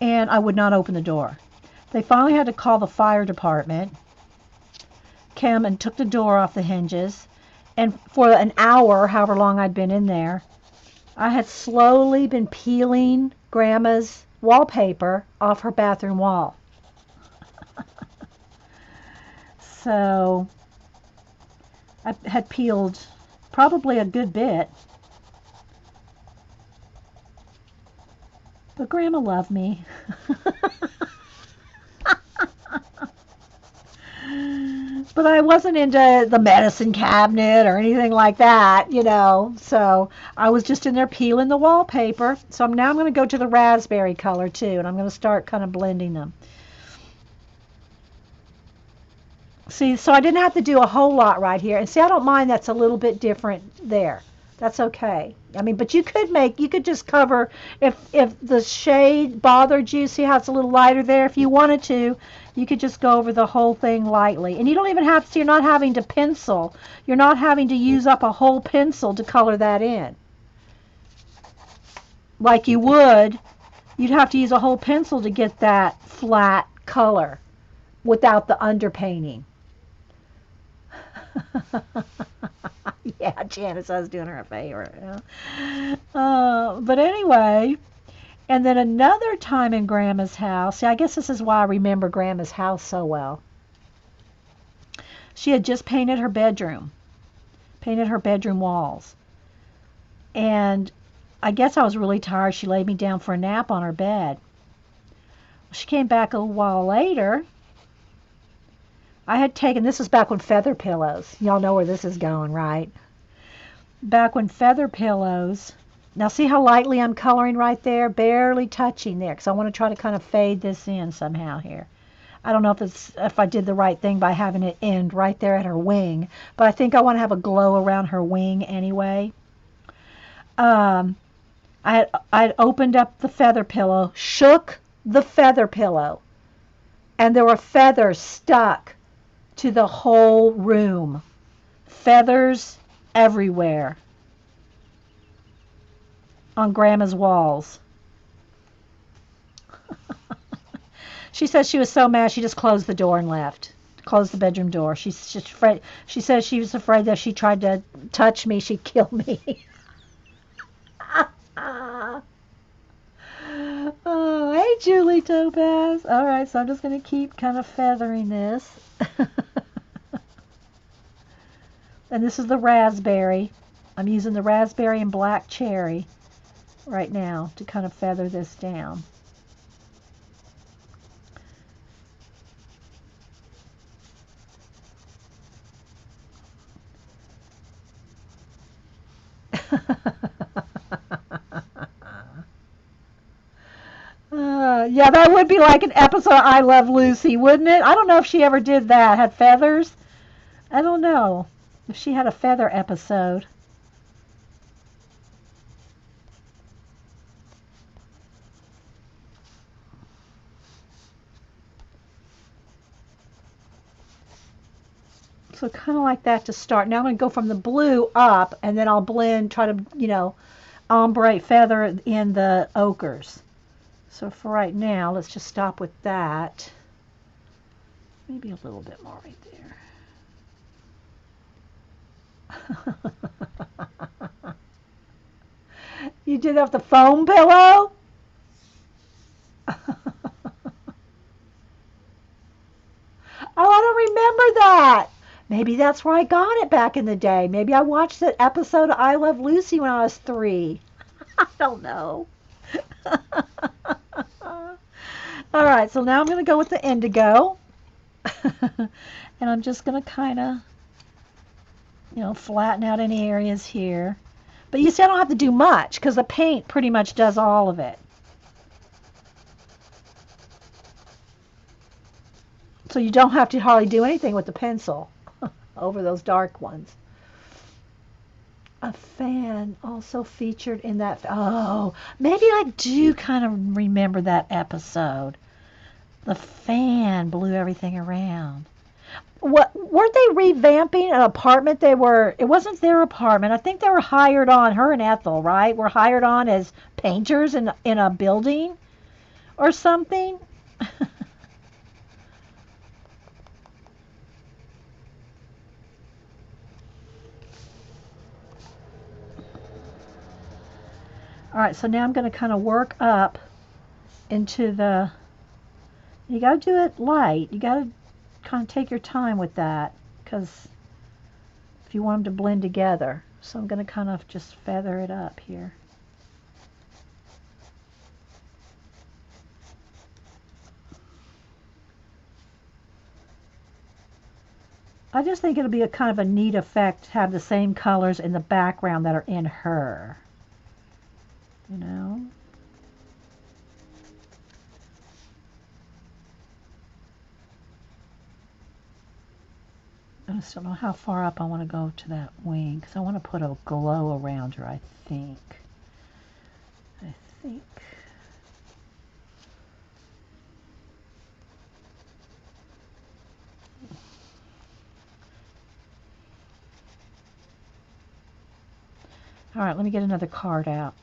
And I would not open the door. They finally had to call the fire department, came and took the door off the hinges. And for an hour, however long I'd been in there, I had slowly been peeling Grandma's wallpaper off her bathroom wall. So I had peeled probably a good bit. But Grandma loved me. But I wasn't into the medicine cabinet or anything like that, you know. So I was just in there peeling the wallpaper. So now I'm going to go to the raspberry color too, and I'm going to start kind of blending them. See, so I didn't have to do a whole lot right here. And see, I don't mind that's a little bit different there. That's okay. I mean, but you could just cover, if the shade bothered you, see how it's a little lighter there? If you wanted to, you could just go over the whole thing lightly. And you don't even have to, you're not having to pencil. You're not having to use up a whole pencil to color that in. Like you would, you'd have to use a whole pencil to get that flat color without the underpainting. Yeah, Janice, I was doing her a favor. But anyway, and then another time in Grandma's house, see, I guess this is why I remember Grandma's house so well. She had just painted her bedroom walls. And I guess I was really tired. She laid me down for a nap on her bed. She came back a while later. I had taken, this was back when feather pillows. Y'all know where this is going, right? Back when feather pillows. Now see how lightly I'm coloring right there? Barely touching there, because I want to try to kind of fade this in somehow here. I don't know if I did the right thing by having it end right there at her wing, but I think I want to have a glow around her wing anyway. I had opened up the feather pillow, shook the feather pillow, and there were feathers stuck to the whole room. Feathers everywhere on Grandma's walls. She says she was so mad she just closed the door and left. Closed the bedroom door. She's just afraid. She says she was afraid that if she tried to touch me, she'd kill me. Oh, hey, Julie Topaz. All right, so I'm just going to keep kind of feathering this. And this is the raspberry. I'm using the raspberry and black cherry right now to kind of feather this down. Yeah, that would be like an episode of I Love Lucy, wouldn't it? I don't know if she ever did that. Had feathers? I don't know if she had a feather episode. So kind of like that to start. Now I'm going to go from the blue up, and then I'll blend, try to, ombre feather in the ochres. So for right now, let's just stop with that. Maybe a little bit more right there. You did have the foam pillow? Oh, I don't remember that. Maybe that's where I got it back in the day. Maybe I watched that episode of I Love Lucy when I was 3. I don't know. All right, so now I'm going to go with the indigo. And I'm just going to kind of, flatten out any areas here. But you see, I don't have to do much because the paint pretty much does all of it. So you don't have to hardly do anything with the pencil over those dark ones. A fan also featured in that. Oh, maybe I do kind of remember that episode. The fan blew everything around. What weren't they revamping an apartment? It wasn't their apartment. I think they were hired on, her and Ethel, right? Were hired on as painters in a building or something. All right, so now I'm going to kind of work up into the, you got to do it light. You got to kind of take your time with that because if you want them to blend together. So I'm going to kind of just feather it up here. I just think it'll be a kind of a neat effect to have the same colors in the background that are in her. I just don't know how far up I want to go to that wing because I want to put a glow around her, I think. All right, let me get another card out.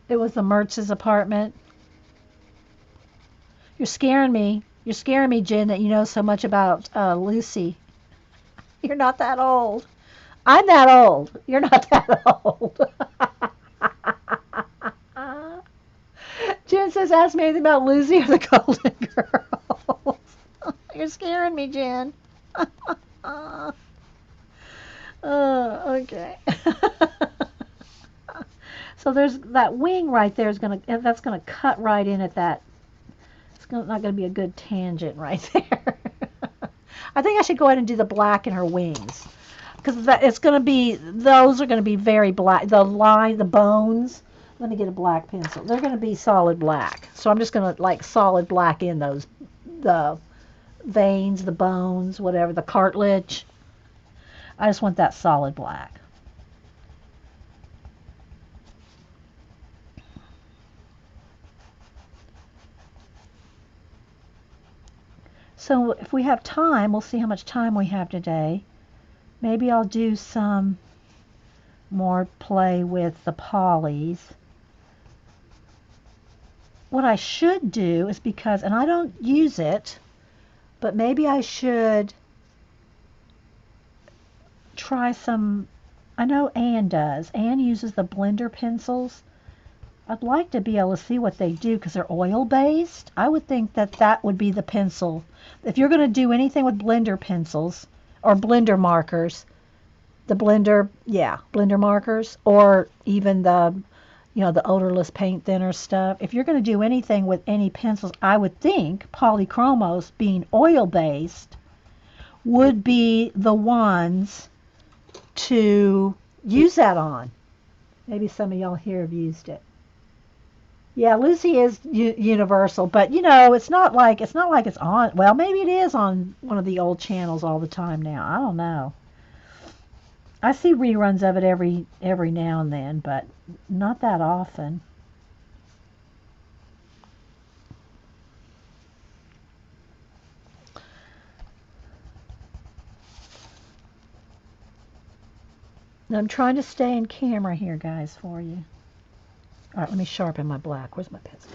It was the Mertz's apartment. You're scaring me. You're scaring me, Jen, that you know so much about Lucy. You're not that old. I'm that old. You're not that old. Jen says, ask me anything about Lucy or the Golden Girls. You're scaring me, Jen. Okay. So there's that wing right there that's gonna cut right in at that. Not gonna be a good tangent right there. I think I should go ahead and do the black in her wings because it's gonna be those are gonna be very black. The bones. Let me get a black pencil. They're gonna be solid black. So I'm just gonna like solid black in the veins, the bones, whatever, the cartilage. I just want that solid black. So if we have time, we'll see how much time we have today. Maybe I'll do some more play with the polys. What I should do is and I don't use it, but maybe I should try some. I know Anne does. Anne uses the blender pencils. I'd like to be able to see what they do because they're oil based. I would think that would be the pencil. If you're going to do anything with blender pencils or blender markers, blender markers, or even the odorless paint thinner stuff. If you're going to do anything with any pencils, I would think polychromos, being oil based, would be the ones to use that on. Maybe some of y'all here have used it. Yeah, Lucy is universal, but it's not like it's on. Well, maybe it is on one of the old channels all the time now. I don't know. I see reruns of it every now and then, but not that often. I'm trying to stay in camera here, guys, for you. All right, let me sharpen my black. Where's my pencil?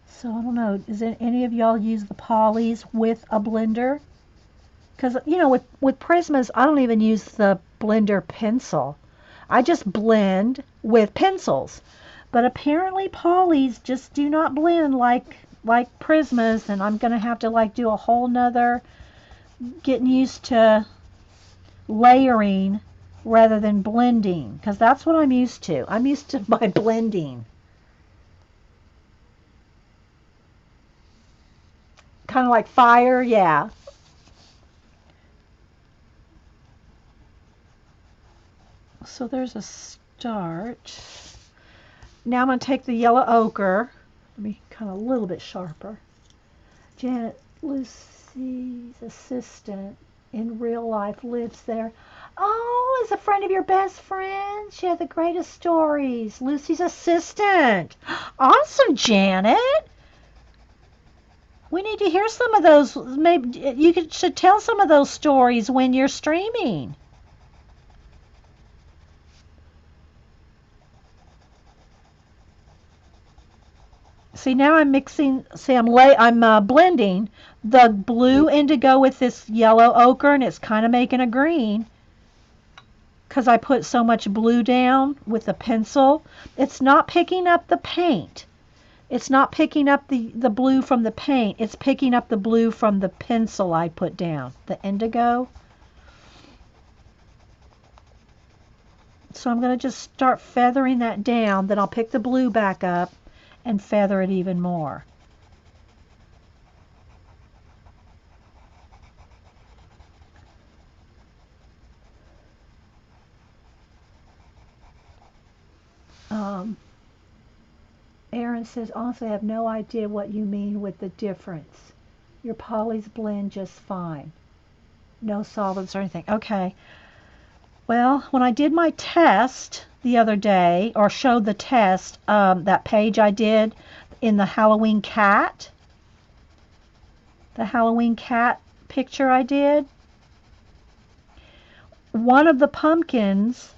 So I don't know. Does any of y'all use the polys with a blender? Because with Prismas, I don't even use the blender pencil. I just blend with pencils. But apparently polys just do not blend like Prismas, and I'm gonna have to like do a whole nother getting used to layering rather than blending, because that's what I'm used to. I'm used to my blending. Kind of like fire, yeah. So there's a start. Now I'm going to take the yellow ochre. Let me kind of a little bit sharper. Janet, Lucy's assistant in real life lives there. Oh, is a friend of your best friend? She had the greatest stories. Lucy's assistant. Awesome, Janet. We need to hear some of those. Maybe should tell some of those stories when you're streaming. See, now I'm mixing. See, I'm blending the blue indigo with this yellow ochre, and it's kind of making a green because I put so much blue down with the pencil. It's not picking up the paint. It's not picking up the blue from the paint. It's picking up the blue from the pencil I put down, the indigo. So I'm going to just start feathering that down. Then I'll pick the blue back up and feather it even more. Aaron says, honestly, I have no idea what you mean with the difference. Your polys blend just fine. No solids or anything. Okay. Well, when I did my test the other day, or showed the test, that page I did in the Halloween cat picture I did, one of the pumpkins,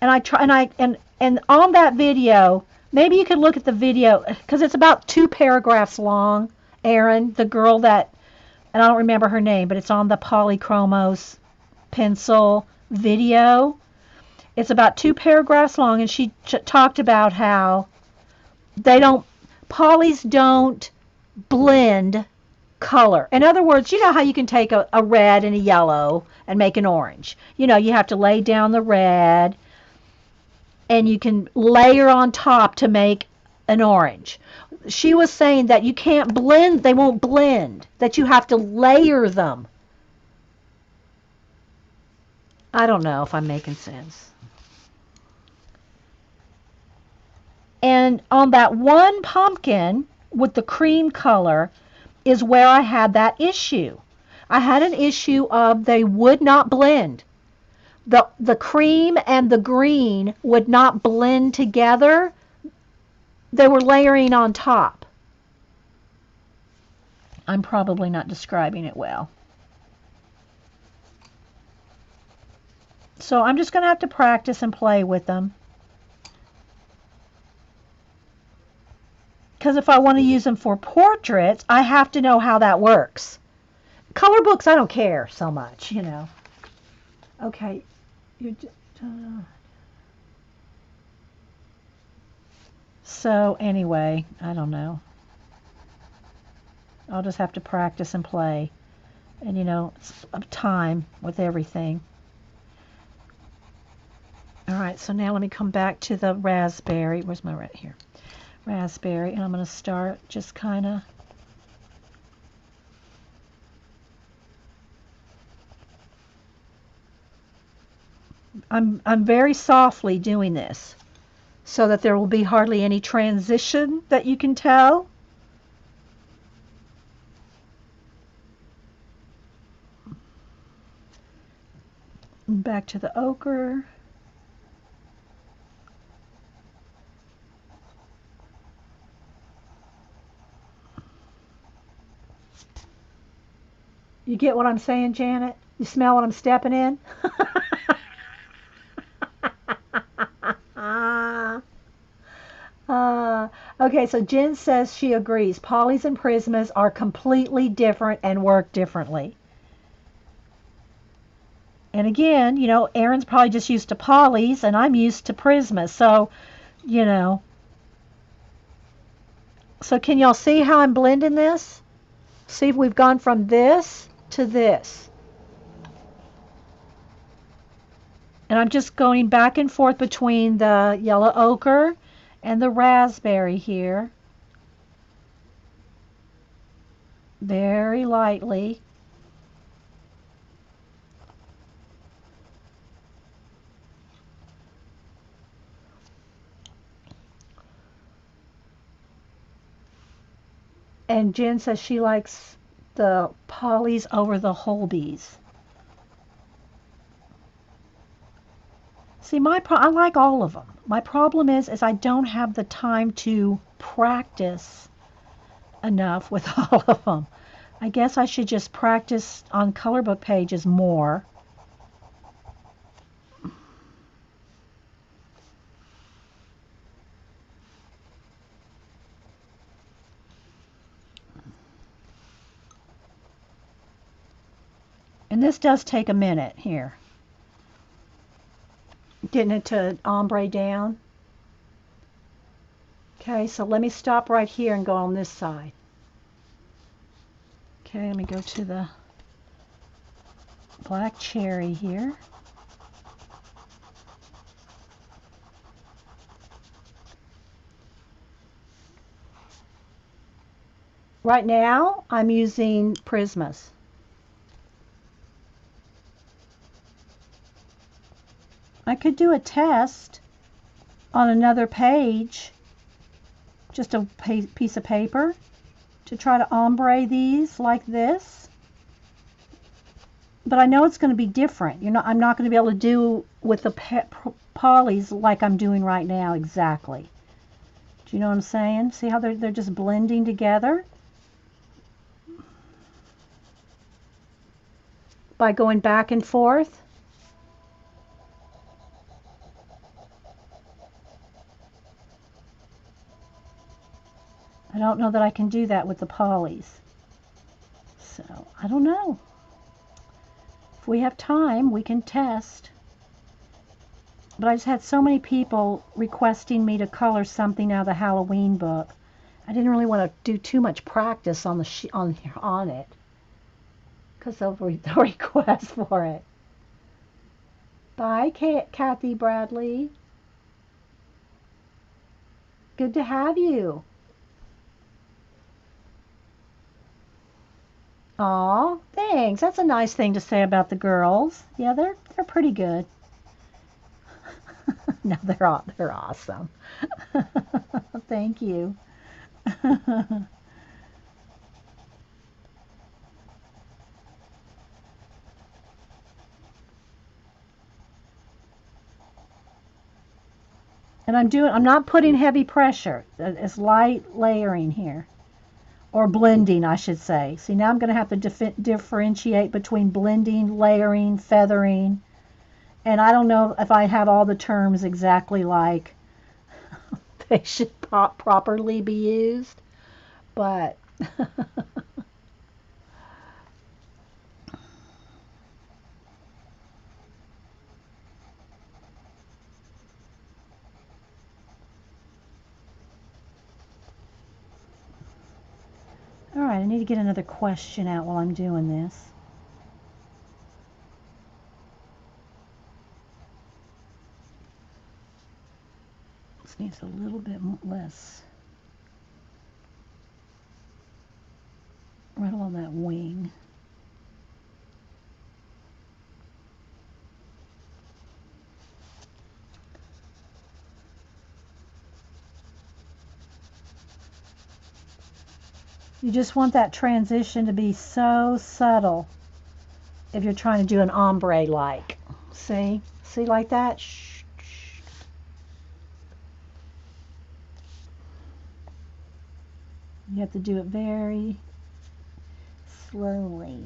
and on that video, maybe you could look at the video because it's about 2 paragraphs long. Erin, the girl and I don't remember her name, but it's on the Polychromos pencil video. It's about 2 paragraphs long, and she talked about how polys don't blend color. In other words, you know how you can take a red and a yellow and make an orange. You know, you have to lay down the red, and you can layer on top to make an orange. She was saying that you can't blend, they won't blend, that you have to layer them. I don't know if I'm making sense. And on that one pumpkin with the cream color is where I had that issue. I had an issue of they would not blend. The cream and the green would not blend together. They were layering on top. I'm probably not describing it well. So I'm just going to have to practice and play with them. Because if I want to use them for portraits, I have to know how that works. Color books, I don't care so much, you know. Okay. So anyway, I don't know. I'll just have to practice and play. And, you know, it's time with everything. All right, so now let me come back to the raspberry. Where's my red here? Raspberry, and I'm going to start just kind of I'm very softly doing this so that there will be hardly any transition that you can tell. Back to the ochre. You get what I'm saying, Janet? You smell what I'm stepping in? Okay, so Jen says she agrees. Polys and Prismas are completely different and work differently. And again, you know, Erin's probably just used to polys and I'm used to Prismas. So, you know. So can y'all see how I'm blending this? See if we've gone from this to this. And I'm just going back and forth between the yellow ochre and the raspberry here. Very lightly. And Jen says she likes the polys over the Holbees. See, I like all of them. My problem is I don't have the time to practice enough with all of them. I guess I should just practice on color book pages more. And this does take a minute here. Getting it to ombre down. Okay, so let me stop right here and go on this side. Okay, let me go to the black cherry here. Right now, I'm using Prismas. I could do a test on another page, just a piece of paper, to try to ombre these like this. But I know it's going to be different. You know, I'm not going to be able to do with the polys like I'm doing right now exactly. Do you know what I'm saying? See how they're just blending together? By going back and forth. I don't know that I can do that with the polys. So, I don't know. If we have time, we can test. But I just had so many people requesting me to color something out of the Halloween book. I didn't really want to do too much practice on the on it because of the request for it. Bye, Kathy Bradley. Good to have you. Aw, thanks. That's a nice thing to say about the girls. Yeah, they're pretty good. No, they're awesome. Thank you. And I'm not putting heavy pressure. It's light layering here. Or blending, I should say. See, now I'm going to have to differentiate between blending, layering, feathering. And I don't know if I have all the terms exactly like they should properly be used. But all right, I need to get another question out while I'm doing this. This needs a little bit less right along that wing. You just want that transition to be so subtle if you're trying to do an ombre like. See? See like that? Shh, shh. You have to do it very slowly.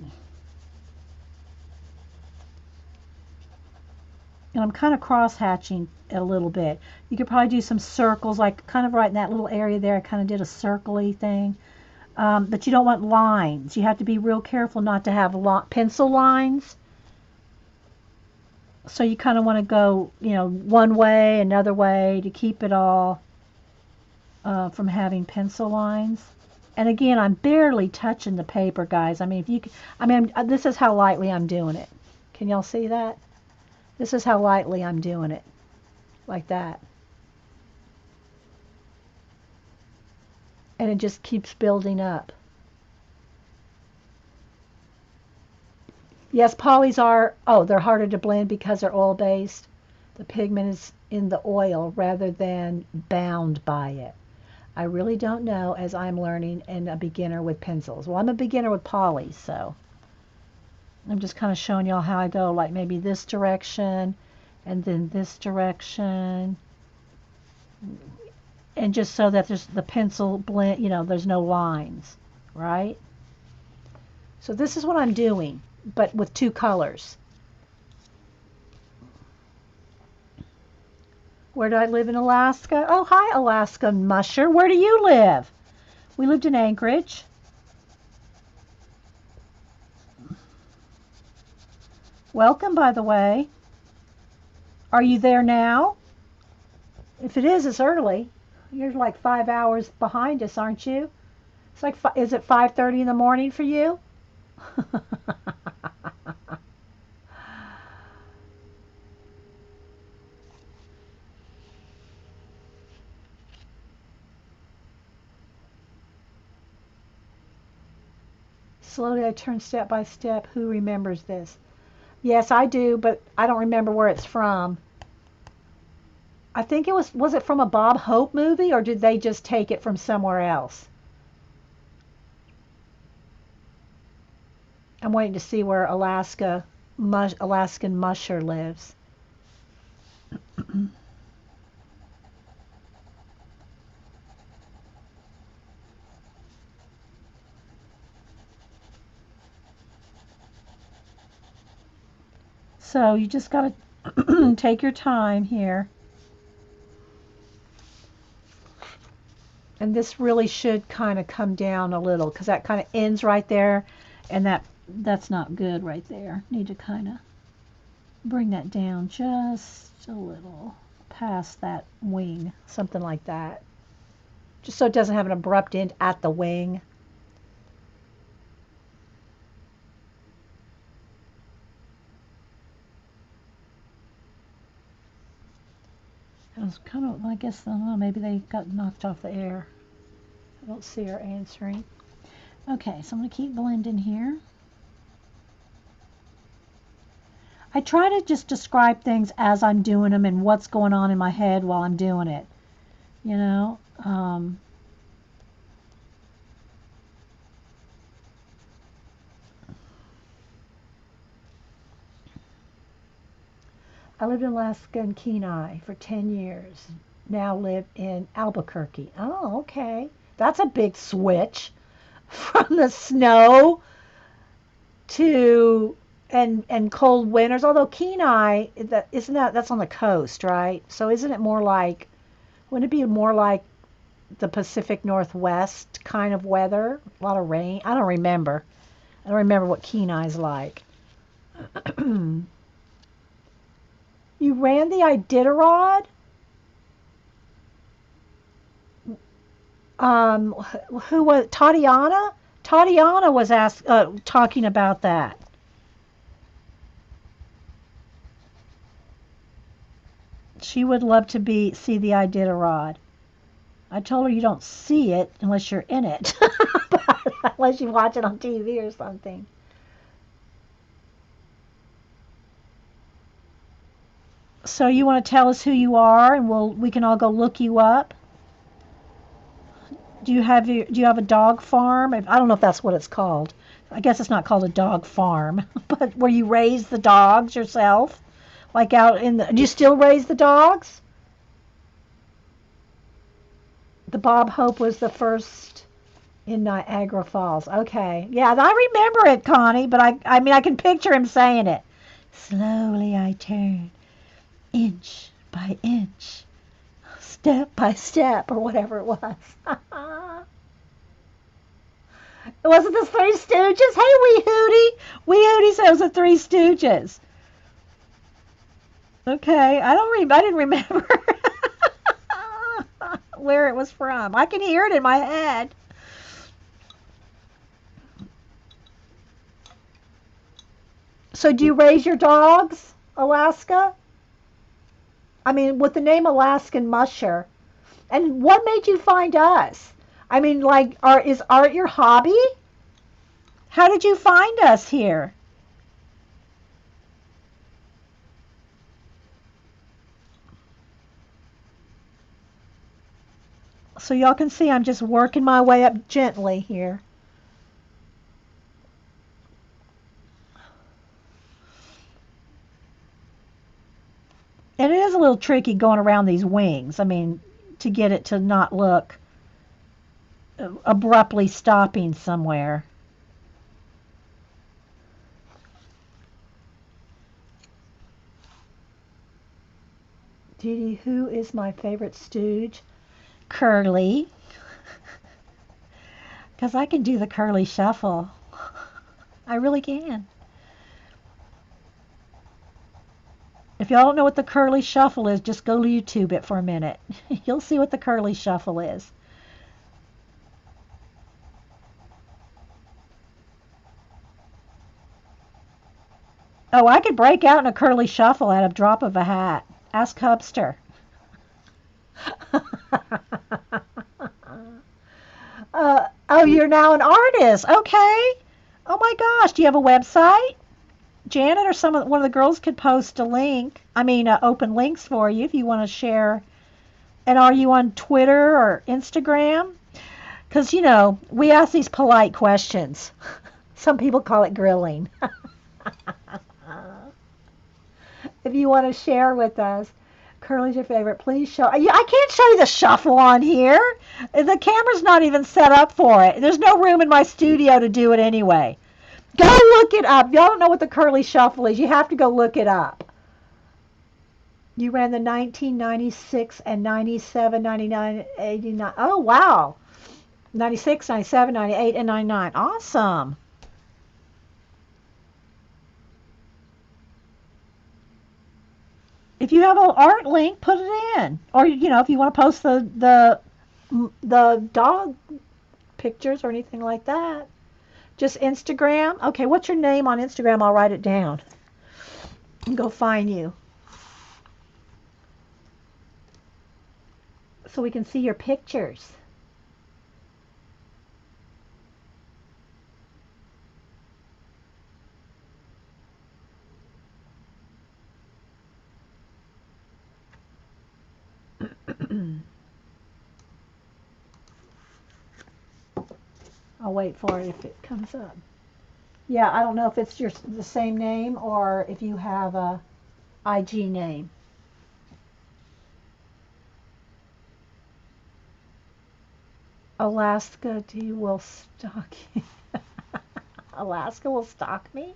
And I'm kind of cross-hatching it a little bit. You could probably do some circles, like kind of right in that little area there. I kind of did a circle-y thing. But you don't want lines. You have to be real careful not to have pencil lines. So you kind of want to go, one way, another way to keep it all from having pencil lines. And again, I'm barely touching the paper, guys. I mean, this is how lightly I'm doing it. Can y'all see that? This is how lightly I'm doing it. Like that. And it just keeps building up. Yes, polys they're harder to blend because they're oil-based. The pigment is in the oil rather than bound by it. I really don't know, as I'm learning and a beginner with pencils. Well, I'm a beginner with polys, so I'm just kind of showing y'all how I go, like maybe this direction and then this direction. And just so that there's the pencil blend, there's no lines, right? So this is what I'm doing, but with two colors. Where do I live in Alaska? Oh, hi, Alaska Musher. Where do you live? We lived in Anchorage. Welcome, by the way. Are you there now? If it is, it's early. You're like 5 hours behind us, aren't you? It's like, is it 5:30 in the morning for you? Slowly I turn step by step. Who remembers this? Yes, I do, but I don't remember where it's from. I think it was it from a Bob Hope movie, or did they just take it from somewhere else? I'm waiting to see where Alaskan Musher lives. So you just got to take your time here. And this really should kind of come down a little because that kind of ends right there, and that's not good right there. Need to kind of bring that down just a little past that wing, something like that. Just so it doesn't have an abrupt end at the wing. I was kind of, I guess, I don't know, maybe they got knocked off the air. I don't see her answering. Okay, so I'm going to keep blending here. I try to just describe things as I'm doing them and what's going on in my head while I'm doing it. You know? I lived in Alaska and Kenai for 10 years. Now live in Albuquerque. Oh, okay. That's a big switch from the snow to and cold winters. Although Kenai, that's on the coast, right? So isn't it more like, wouldn't it be more like the Pacific Northwest kind of weather? A lot of rain. I don't remember. I don't remember what Kenai's like. You ran the Iditarod? Who was Tatiana? Tatiana was talking about that. She would love to see the Iditarod. I told her you don't see it unless you're in it, unless you watch it on TV or something. So you want to tell us who you are, and we can all go look you up. Do you have a dog farm? I don't know if that's what it's called. I guess it's not called a dog farm, but where you raise the dogs yourself, like out in the. Do you still raise the dogs? The Bob Hope was the first in Niagara Falls. Okay, yeah, I remember it, Connie. But I mean, I can picture him saying it. Slowly I turn, inch by inch, step by step, or whatever it was. Was it the Three Stooges? Hey, Wee Hootie. Wee Hootie said it was the Three Stooges. Okay, I didn't remember where it was from. I can hear it in my head. So do you raise your dogs, Alaska? I mean, with the name Alaskan Musher. And what made you find us? I mean, like, is art your hobby? How did you find us here? So y'all can see I'm just working my way up gently here. And it is a little tricky going around these wings. I mean, to get it to not look abruptly stopping somewhere. Dee who is my favorite stooge? Curly. Because I can do the curly shuffle. I really can. If y'all don't know what the curly shuffle is, just go to YouTube it for a minute. You'll see what the curly shuffle is. Oh, I could break out in a curly shuffle at a drop of a hat. Ask Hubster. Oh, you're now an artist. Okay. Oh my gosh, do you have a website? Janet or one of the girls could post a link. I mean, open links for you if you want to share. And are you on Twitter or Instagram? Because, we ask these polite questions. Some people call it grilling. If you want to share with us, Curly's your favorite, please show. I can't show you the shuffle on here. The camera's not even set up for it. There's no room in my studio to do it anyway. Go look it up. Y'all don't know what the curly shuffle is. You have to go look it up. You ran the 1996 and 97, 99, 89. Oh, wow. 96, 97, 98, and 99. Awesome. If you have an art link, put it in. Or, you know, if you want to post the dog pictures or anything like that. Just Instagram. Okay, what's your name on Instagram? I'll write it down and go find you so we can see your pictures. I'll wait for it if it comes up. Yeah, I don't know if it's the same name or if you have a IG name. Alaska, do you will stalk you? Alaska will stalk me?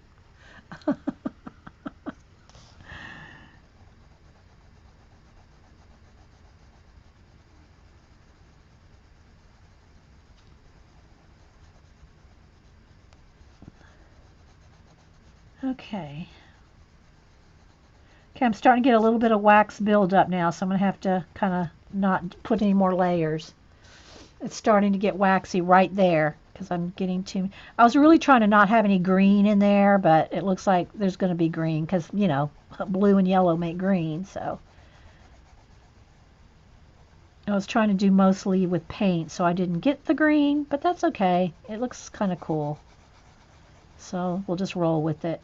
Okay. Okay, I'm starting to get a little bit of wax buildup now, so I'm going to have to kind of not put any more layers. It's starting to get waxy right there because I'm getting too... I was really trying to not have any green in there, but it looks like there's going to be green because, you know, blue and yellow make green, so... I was trying to do mostly with paint, so I didn't get the green, but that's okay. It looks kind of cool. So we'll just roll with it.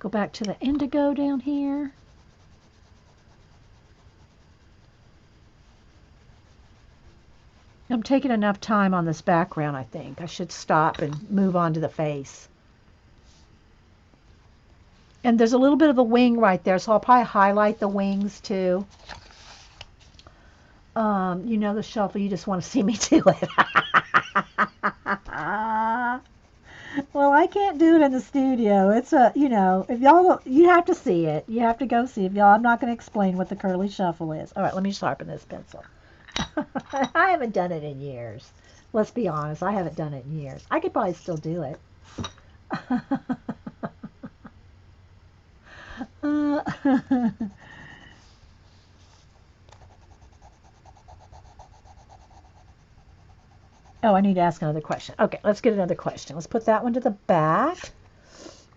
Go back to the indigo down here. I'm taking enough time on this background, I think. I should stop and move on to the face. And there's a little bit of the wing right there, so I'll probably highlight the wings too. You know the shuffle, you just want to see me do it. Well, I can't do it in the studio. It's a, you know, if y'all, you have to see it. You have to go see it. Y'all, I'm not going to explain what the curly shuffle is. All right, let me sharpen this pencil. I haven't done it in years. Let's be honest, I haven't done it in years. I could probably still do it. Oh, I need to ask another question. Okay, let's get another question. Let's put that one to the back.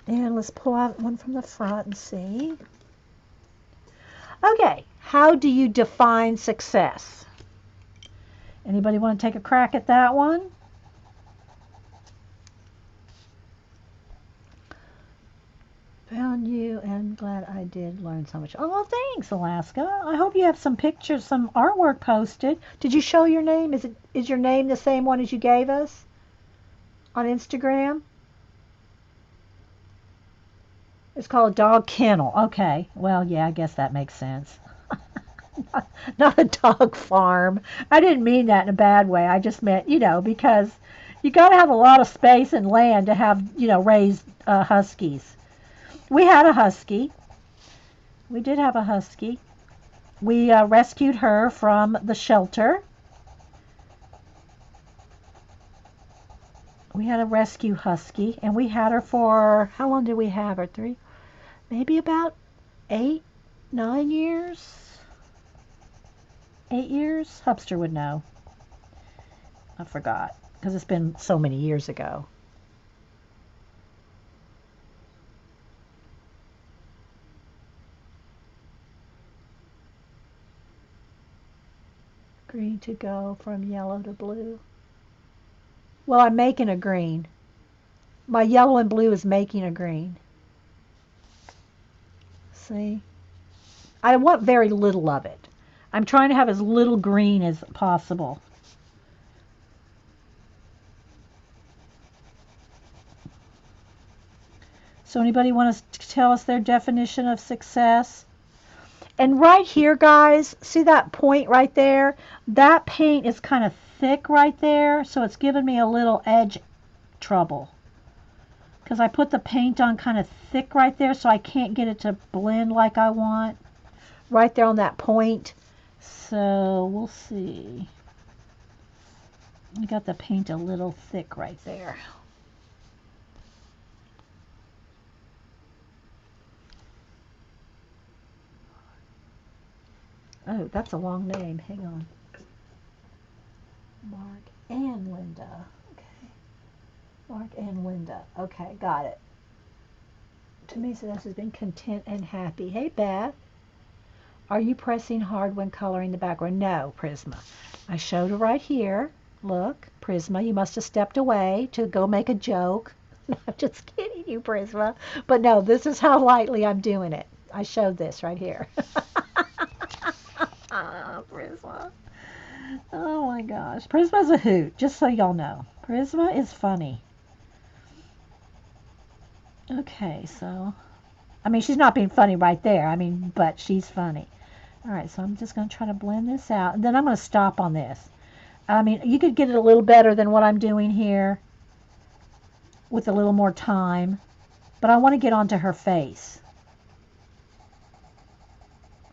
And let's pull out one from the front and see. Okay, how do you define success? Anybody want to take a crack at that one? Found you and glad I did learn so much. Oh, well, thanks, Alaska. I hope you have some pictures, some artwork posted. Did you show your name? Is your name the same one as you gave us on Instagram? It's called Dog Kennel. Okay. Well, yeah, I guess that makes sense. Not a dog farm. I didn't mean that in a bad way. I just meant, you know, because you got to have a lot of space and land to have, you know, raise huskies. We had a husky. We did have a husky. We rescued her from the shelter. We had a rescue husky, and we had her for, how long did we have her? Maybe about 8, 9 years? 8 years? Hubster would know. I forgot, because it's been so many years ago. Green to go from yellow to blue. Well, I'm making a green. My yellow and blue is making a green. See? I want very little of it. I'm trying to have as little green as possible. So anybody want to tell us their definition of success? And right here, guys, see that point right there? That paint is kind of thick right there, so it's giving me a little edge trouble. Because I put the paint on kind of thick right there, so I can't get it to blend like I want. Right there on that point. So we'll see. I got the paint a little thick right there. Oh, that's a long name. Hang on. Mark and Linda. Okay. Mark and Linda. Okay, got it. To me, success has been content and happy. Hey, Beth. Are you pressing hard when coloring the background? No, Prisma. I showed her right here. Look, Prisma, you must have stepped away to go make a joke. No, I'm just kidding you, Prisma. But no, this is how lightly I'm doing it. I showed this right here. Prisma. Oh my gosh. Prisma's a hoot, just so y'all know. Prisma is funny. Okay, so, I mean, she's not being funny right there. I mean, but she's funny. All right, so I'm just going to try to blend this out. And then I'm going to stop on this. I mean, you could get it a little better than what I'm doing here with a little more time. But I want to get onto her face.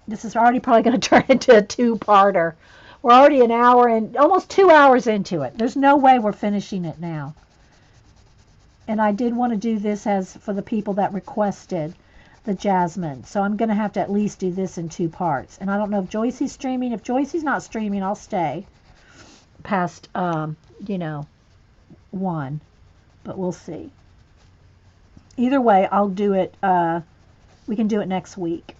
This is already probably going to turn into a two-parter. We're already an hour and almost 2 hours into it. There's no way we're finishing it now. And I did want to do this as for the people that requested the Jasmine. So I'm going to have to at least do this in 2 parts. And I don't know if Joycey's streaming. If Joycey's not streaming, I'll stay past, you know, 1. But we'll see. Either way, I'll do it. We can do it next week.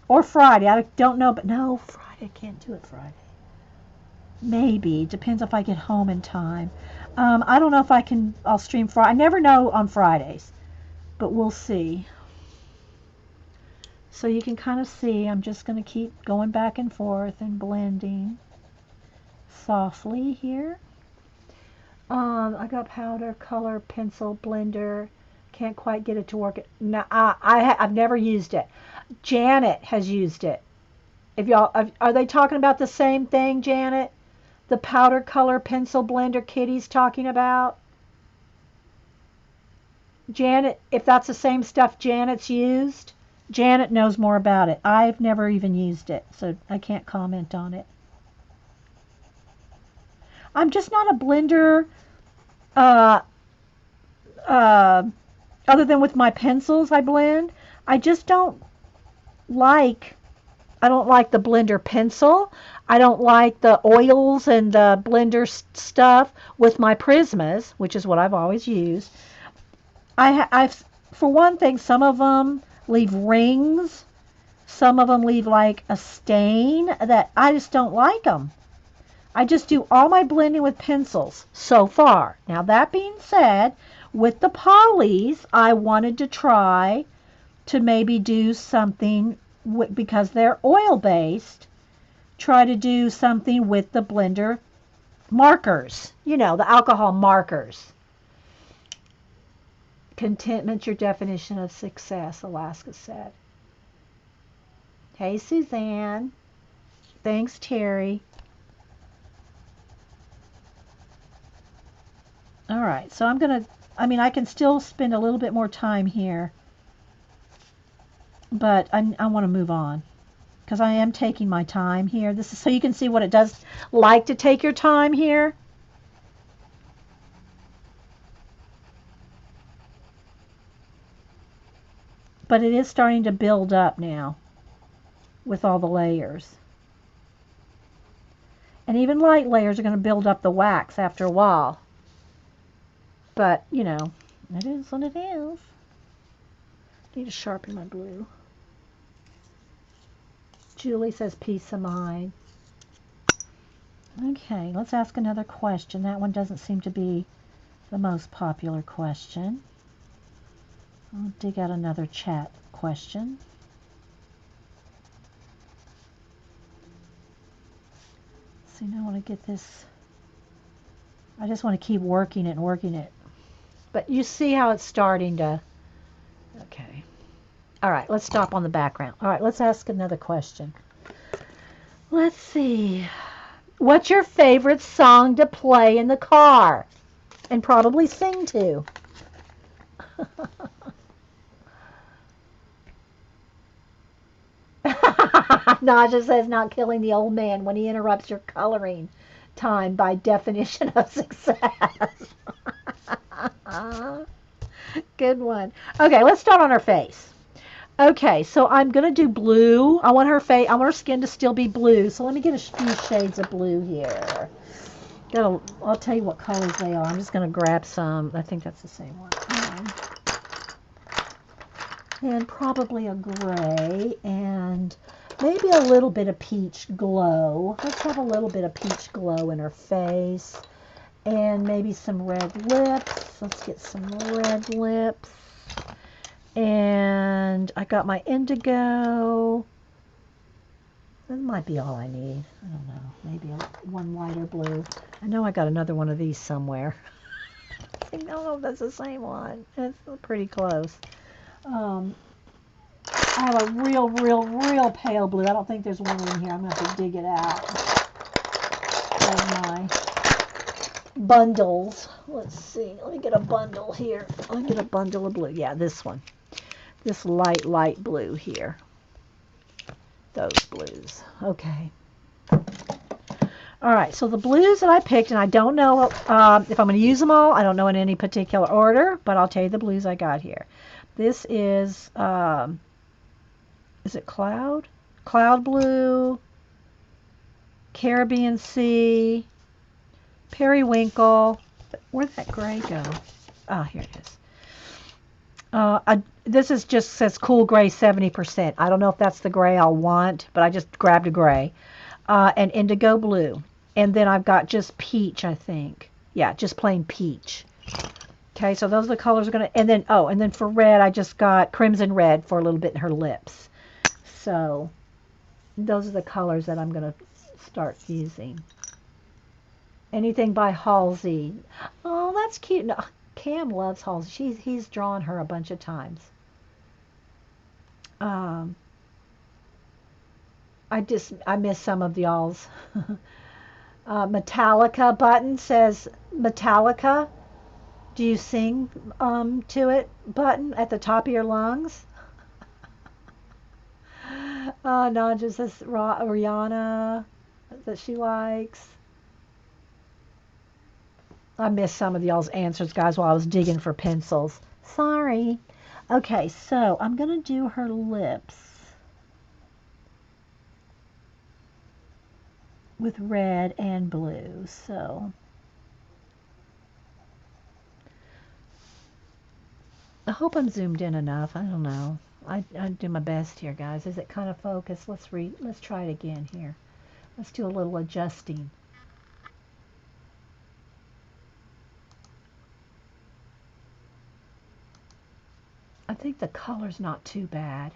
Or Friday. I don't know. But no, Friday. I can't do it Friday. Maybe. Depends if I get home in time. I don't know if I'll stream Friday. I never know on Fridays. But we'll see. So you can kind of see, I'm just going to keep going back and forth and blending softly here. I got powder, color, pencil, blender. Can't quite get it to work. No, I've never used it. Janet has used it. If y'all, are they talking about the same thing, Janet? The powder, color, pencil, blender Kitty's talking about? Janet, if that's the same stuff Janet's used, Janet knows more about it. I've never even used it, so I can't comment on it. I'm just not a blender, other than with my pencils I blend. I don't like the blender pencil. I don't like the oils and the blender stuff with my Prismas, which is what I've always used. I've for one thing, some of them leave rings. Some of them leave like a stain that I just don't like them. I just do all my blending with pencils so far. Now that being said, with the polys, I wanted to try to maybe do something because they're oil-based, try to do something with the blender markers, you know, the alcohol markers. Contentment's your definition of success, Alaska said. Hey, Suzanne. Thanks, Terry. All right, so I can still spend a little bit more time here, but I want to move on because I am taking my time here. This is so you can see what it does like to take your time here. But it is starting to build up now with all the layers. And even light layers are going to build up the wax after a while. But, you know, it is what it is. Need to sharpen my blue. Julie says peace of mind. Okay, let's ask another question. That one doesn't seem to be the most popular question. I'll dig out another chat question. See, now I want to get this. I just want to keep working it and working it. But you see how it's starting to. Okay. All right, let's stop on the background. All right, let's ask another question. Let's see. What's your favorite song to play in the car and probably sing to? Naja says not killing the old man when he interrupts your coloring time by definition of success. Good one. Okay, let's start on her face. Okay, so I'm gonna do blue. I want her face. I want her skin to still be blue. So let me get a few shades of blue here. I'll tell you what colors they are. I'm just gonna grab some. I think that's the same one. And probably a gray and maybe a little bit of peach glow. Let's have a little bit of peach glow in her face. And maybe some red lips. Let's get some red lips. And I got my indigo. That might be all I need. I don't know. Maybe one lighter blue. I know I got another one of these somewhere. I don't know if that's the same one. It's pretty close. I have a real pale blue. I don't think there's one in here. I'm going to have to dig it out of my bundles. Let's see. Let me get a bundle here. Let me get a bundle of blue. Yeah, this one. This light blue here. Those blues. Okay. All right, so the blues that I picked, and I don't know if I'm going to use them all. I don't know in any particular order, but I'll tell you the blues I got here. This is it Cloud? Cloud Blue, Caribbean Sea, Periwinkle. Where'd that gray go? Ah, here it is. This is just says cool gray 70%. I don't know if that's the gray I'll want, but I just grabbed a gray. And indigo blue. And then I've got just peach, I think. Yeah, just plain peach. Okay, so those are the colors we're going to, and then for red, I just got crimson red for a little bit in her lips. So those are the colors that I'm going to start using. Anything by Halsey. Oh, that's cute. No, Cam loves Halsey. He's drawn her a bunch of times. I miss some of y'all's. Metallica button says Metallica. Do you sing to it button at the top of your lungs? No, just this Rihanna that she likes. I missed some of y'all's answers, guys, while I was digging for pencils. Sorry. Okay, so I'm going to do her lips with red and blue. So I hope I'm zoomed in enough. I don't know. I do my best here, guys. Is it kind of focused? Let's try it again here. Let's do a little adjusting. I think the color's not too bad.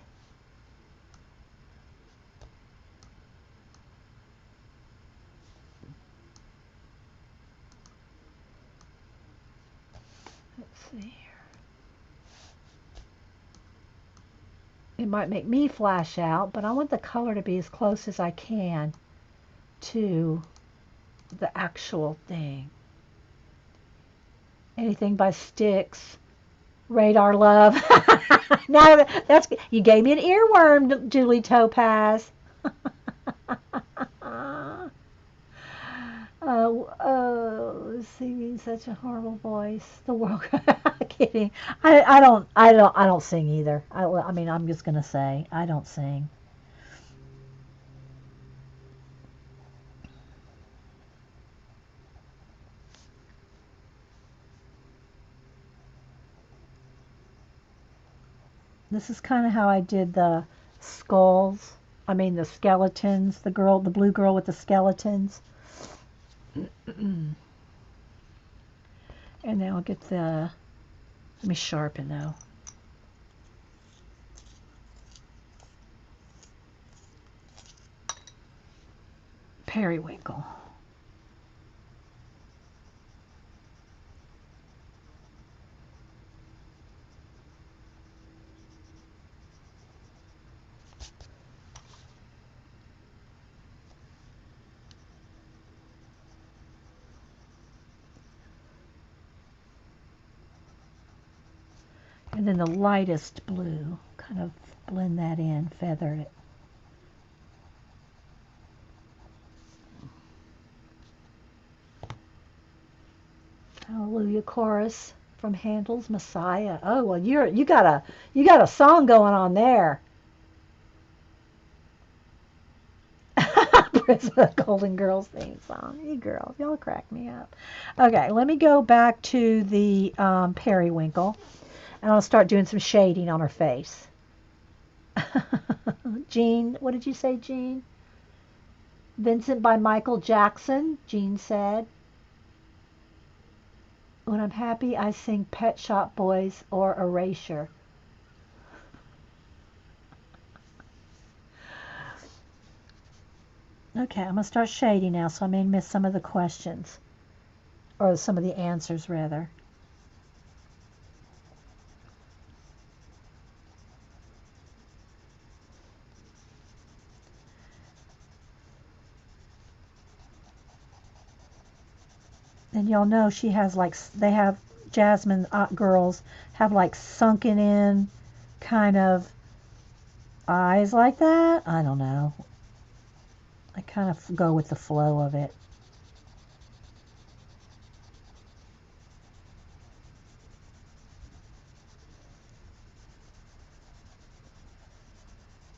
Let's see here. It might make me flash out, but I want the color to be as close as I can to the actual thing. Anything by Styx. Radar Love. No, you gave me an earworm, Julie Topaz. Singing such a horrible voice. The world. Kidding. I don't sing either. I mean, I'm just gonna say I don't sing. This is kind of how I did the skulls. I mean the skeletons. The blue girl with the skeletons. And then I'll get let me sharpen though. Periwinkle. And then the lightest blue, kind of blend that in, feather it. Hallelujah chorus. From Handel's Messiah. Oh well, you got a song going on there. Princess Golden Girls theme song. You girls, y'all crack me up. Okay, let me go back to the periwinkle, and I'll start doing some shading on her face. Jean, what did you say, Jean? Vincent by Michael Jackson, Jean said. When I'm happy, I sing Pet Shop Boys or Erasure. Okay, I'm going to start shading now, so I may miss some of the questions, or some of the answers, rather. And y'all know she has like, they have, Jasmine girls have like sunken in kind of eyes like that. I don't know. I kind of go with the flow of it.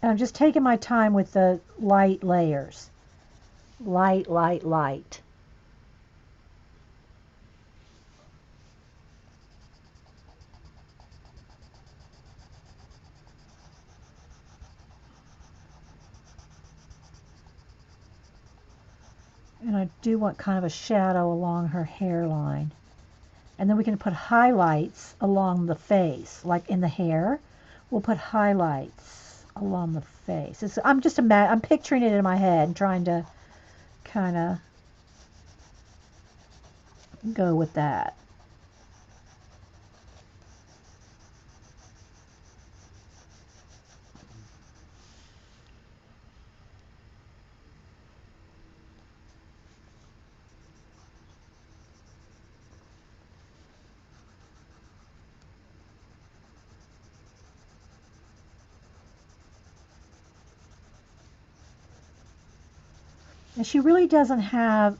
And I'm just taking my time with the light layers. Light, light, light. And I do want kind of a shadow along her hairline. And then we can put highlights along the face, like in the hair. We'll put highlights along the face. I'm picturing it in my head and trying to kind of go with that. And she really doesn't have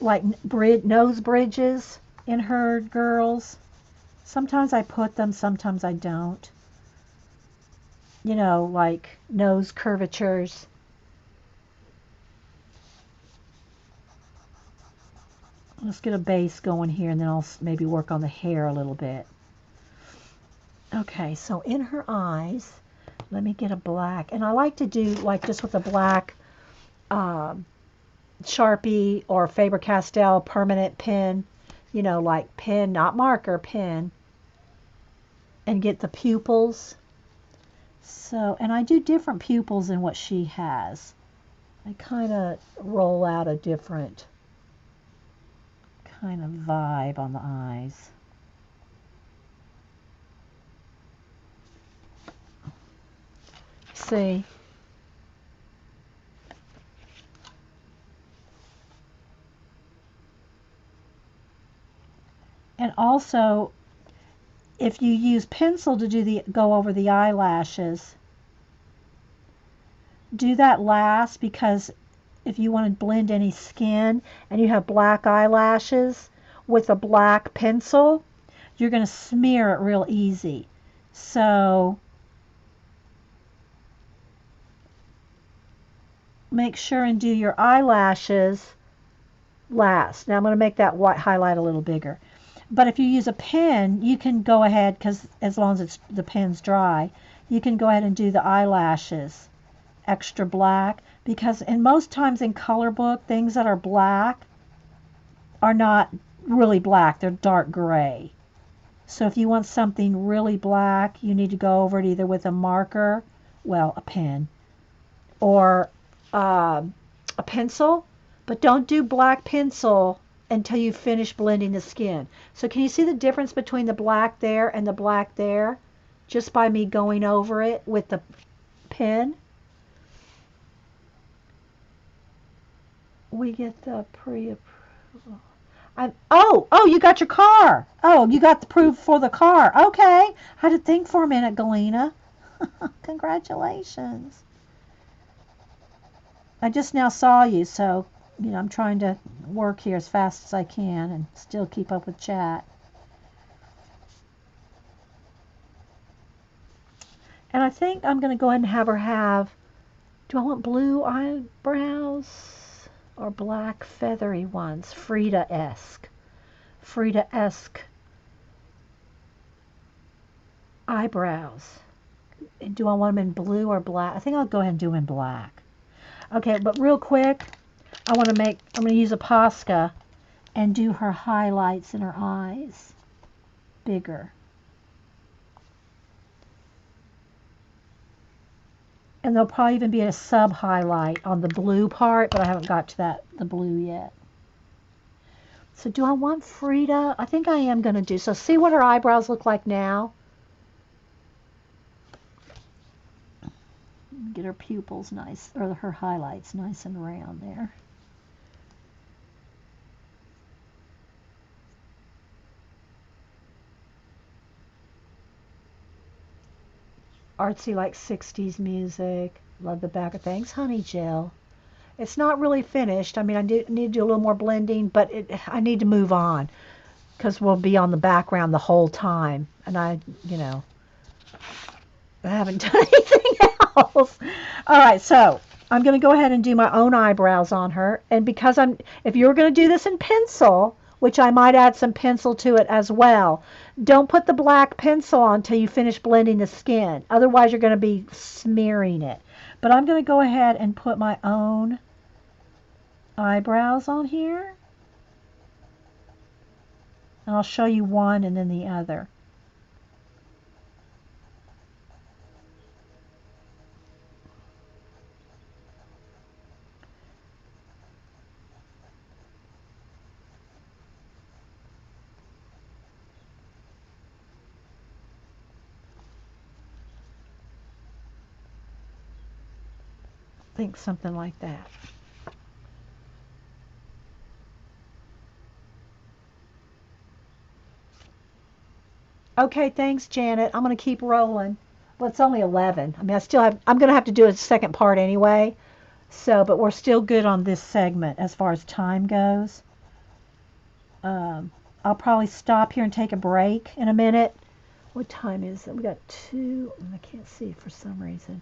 like nose bridges in her girls. Sometimes I put them, sometimes I don't. You know, like nose curvatures. Let's get a base going here, and then I'll maybe work on the hair a little bit. Okay, so in her eyes, let me get a black. And I like to do like just with a black Sharpie or Faber-Castell permanent pen, you know, like pen, not marker, pen, and get the pupils. So, and I do different pupils than what she has. I kind of roll out a different kind of vibe on the eyes. See? And also, if you use pencil to go over the eyelashes, do that last, because if you want to blend any skin and you have black eyelashes with a black pencil, you're going to smear it real easy. So make sure and do your eyelashes last. Now I'm going to make that white highlight a little bigger. But if you use a pen, you can go ahead, because as long as the pen's dry, you can go ahead and do the eyelashes extra black, because most times in color book, things that are black are not really black, they're dark gray. So if you want something really black, you need to go over it either with a marker, well, a pen, or a pencil, but don't do black pencil until you finish blending the skin. So can you see the difference between the black there and the black there, just by me going over it with the pen? We get the pre-approval. Oh, you got your car. Oh, you got the proof for the car. Okay. I had to think for a minute, Galena. Congratulations. I just now saw you, so, you know, I'm trying to work here as fast as I can and still keep up with chat. I think I'm going to go ahead and have her have, do I want blue eyebrows or black feathery ones? Frida-esque. Frida-esque eyebrows. Do I want them in blue or black? I think I'll go ahead and do them in black. Okay, but real quick, I'm going to use a Posca and do her highlights in her eyes bigger. And there'll probably even be a sub highlight on the blue part, but I haven't got to the blue yet. So do I want Frida? I think I am going to do. So see what her eyebrows look like now. Get her pupils nice, or her highlights nice and round there. Artsy like 60s music. Love the back of things. Honey Jill. It's not really finished. I mean, I need to do a little more blending, but I need to move on because we'll be on the background the whole time. And I haven't done anything else. All right, so I'm going to go ahead and do my own eyebrows on her. And because if you were going to do this in pencil, which I might add some pencil to it as well, don't put the black pencil on until you finish blending the skin. Otherwise, you're going to be smearing it. But I'm going to go ahead and put my own eyebrows on here. And I'll show you one and then the other. I think something like that. Okay, thanks, Janet. I'm going to keep rolling. Well, it's only 11. I mean, I'm going to have to do a second part anyway. So, but we're still good on this segment as far as time goes. I'll probably stop here and take a break in a minute. What time is it? We got 2. I can't see for some reason.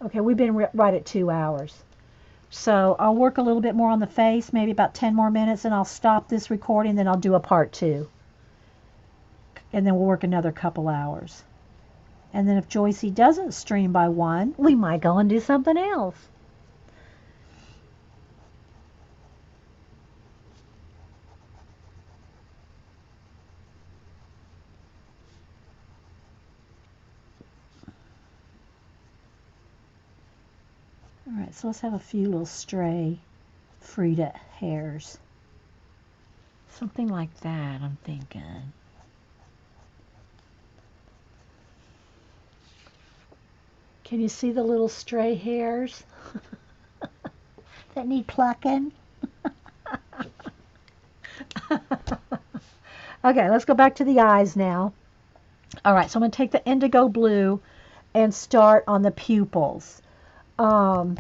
Okay, we've been right at 2 hours. So I'll work a little bit more on the face, maybe about 10 more minutes, and I'll stop this recording, then I'll do a part 2. And then we'll work another couple hours. And then if Joycey doesn't stream by 1, we might go and do something else. All right, so let's have a few little stray Frida hairs. Something like that, I'm thinking. Can you see the little stray hairs that need plucking? Okay, let's go back to the eyes now. All right, so I'm going to take the indigo blue and start on the pupils. So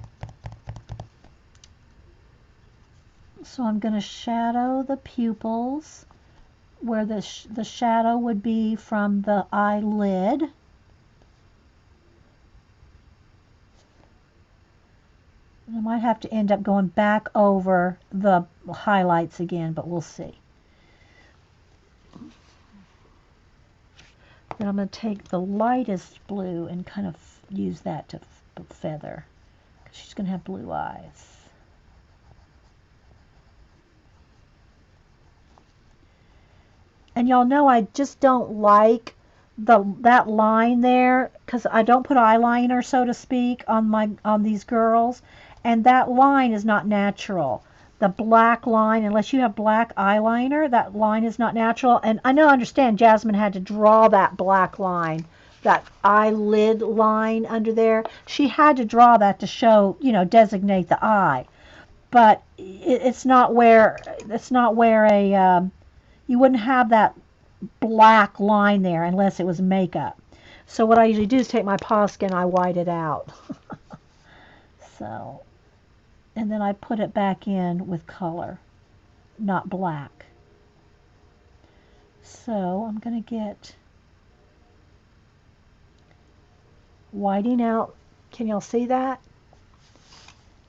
I'm going to shadow the pupils where the shadow would be from the eyelid. I might have to end up going back over the highlights again, but we'll see. Then I'm going to take the lightest blue and kind of use that to feather, because she's going to have blue eyes. And y'all know I just don't like that line there, because I don't put eyeliner, so to speak, on these girls, and that line is not natural. The black line, unless you have black eyeliner, that line is not natural. And I understand Jasmine had to draw that black line, that eyelid line under there. She had to draw that to show, designate the eye. But it's not where you wouldn't have that black line there unless it was makeup. So what I usually do is take my Posca and I white it out. So, and then I put it back in with color, not black. So I'm going to get whiting out. Can y'all see that?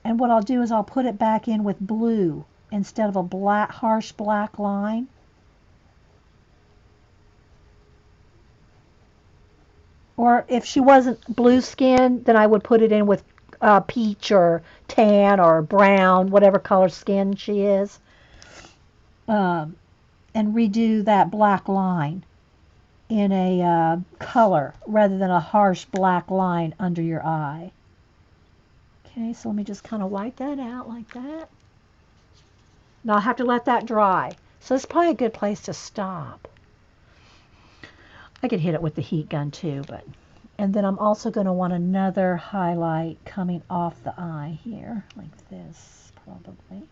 And what I'll do is I'll put it back in with blue instead of a black, harsh black line. Or if she wasn't blue skin, then I would put it in with peach or tan or brown, whatever color skin she is, and redo that black line in a color rather than a harsh black line under your eye. Okay, so let me just kind of wipe that out like that. Now I'll have to let that dry. So it's probably a good place to stop. I could hit it with the heat gun too, but... And then I'm also going to want another highlight coming off the eye here, like this, probably.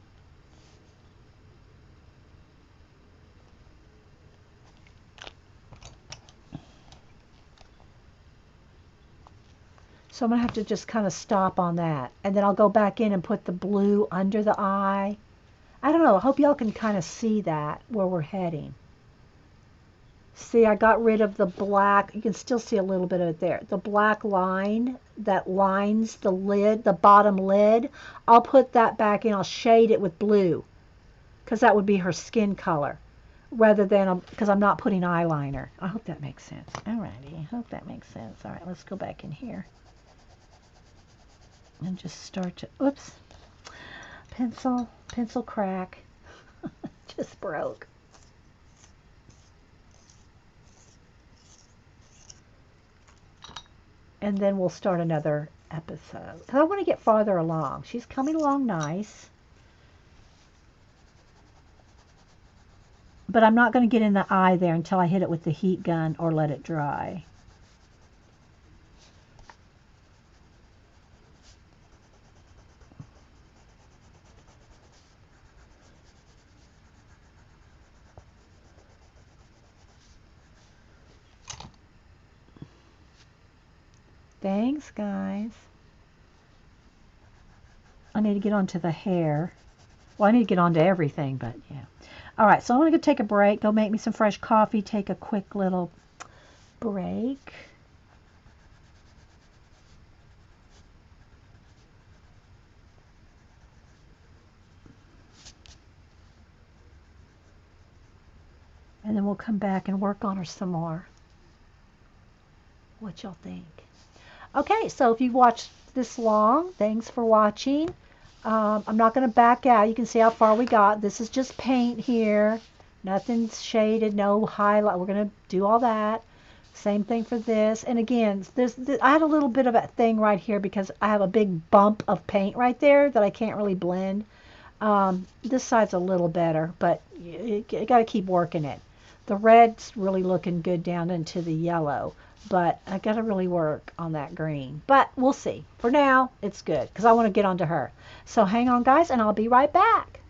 So I'm going to have to just kind of stop on that. And then I'll go back in and put the blue under the eye. I don't know. I hope y'all can kind of see that, where we're heading. See, I got rid of the black. You can still see a little bit of it there. The black line that lines the lid, the bottom lid, I'll put that back in. I'll shade it with blue because that would be her skin color rather than, because I'm not putting eyeliner. I hope that makes sense. Alrighty, I hope that makes sense. All right, let's go back in here and just start to, oops, pencil crack, just broke. And then we'll start another episode. Because I want to get farther along. She's coming along nice. But I'm not going to get in the eye there until I hit it with the heat gun or let it dry. Thanks, guys. I need to get onto the hair. Well, I need to get onto everything, but yeah. All right, so I'm going to go take a break, go make me some fresh coffee, take a quick little break. And then we'll come back and work on her some more. What y'all think? Okay, so if you've watched this long, thanks for watching. I'm not going to back out. You can see how far we got. This is just paint here. Nothing's shaded, no highlight. We're going to do all that. Same thing for this. And again, I had a little bit of a thing right here because I have a big bump of paint right there that I can't really blend. This side's a little better, but you got to keep working it. The red's really looking good down into the yellow. But I got to really work on that green. But we'll see. For now, it's good because I want to get onto her. So hang on, guys, and I'll be right back.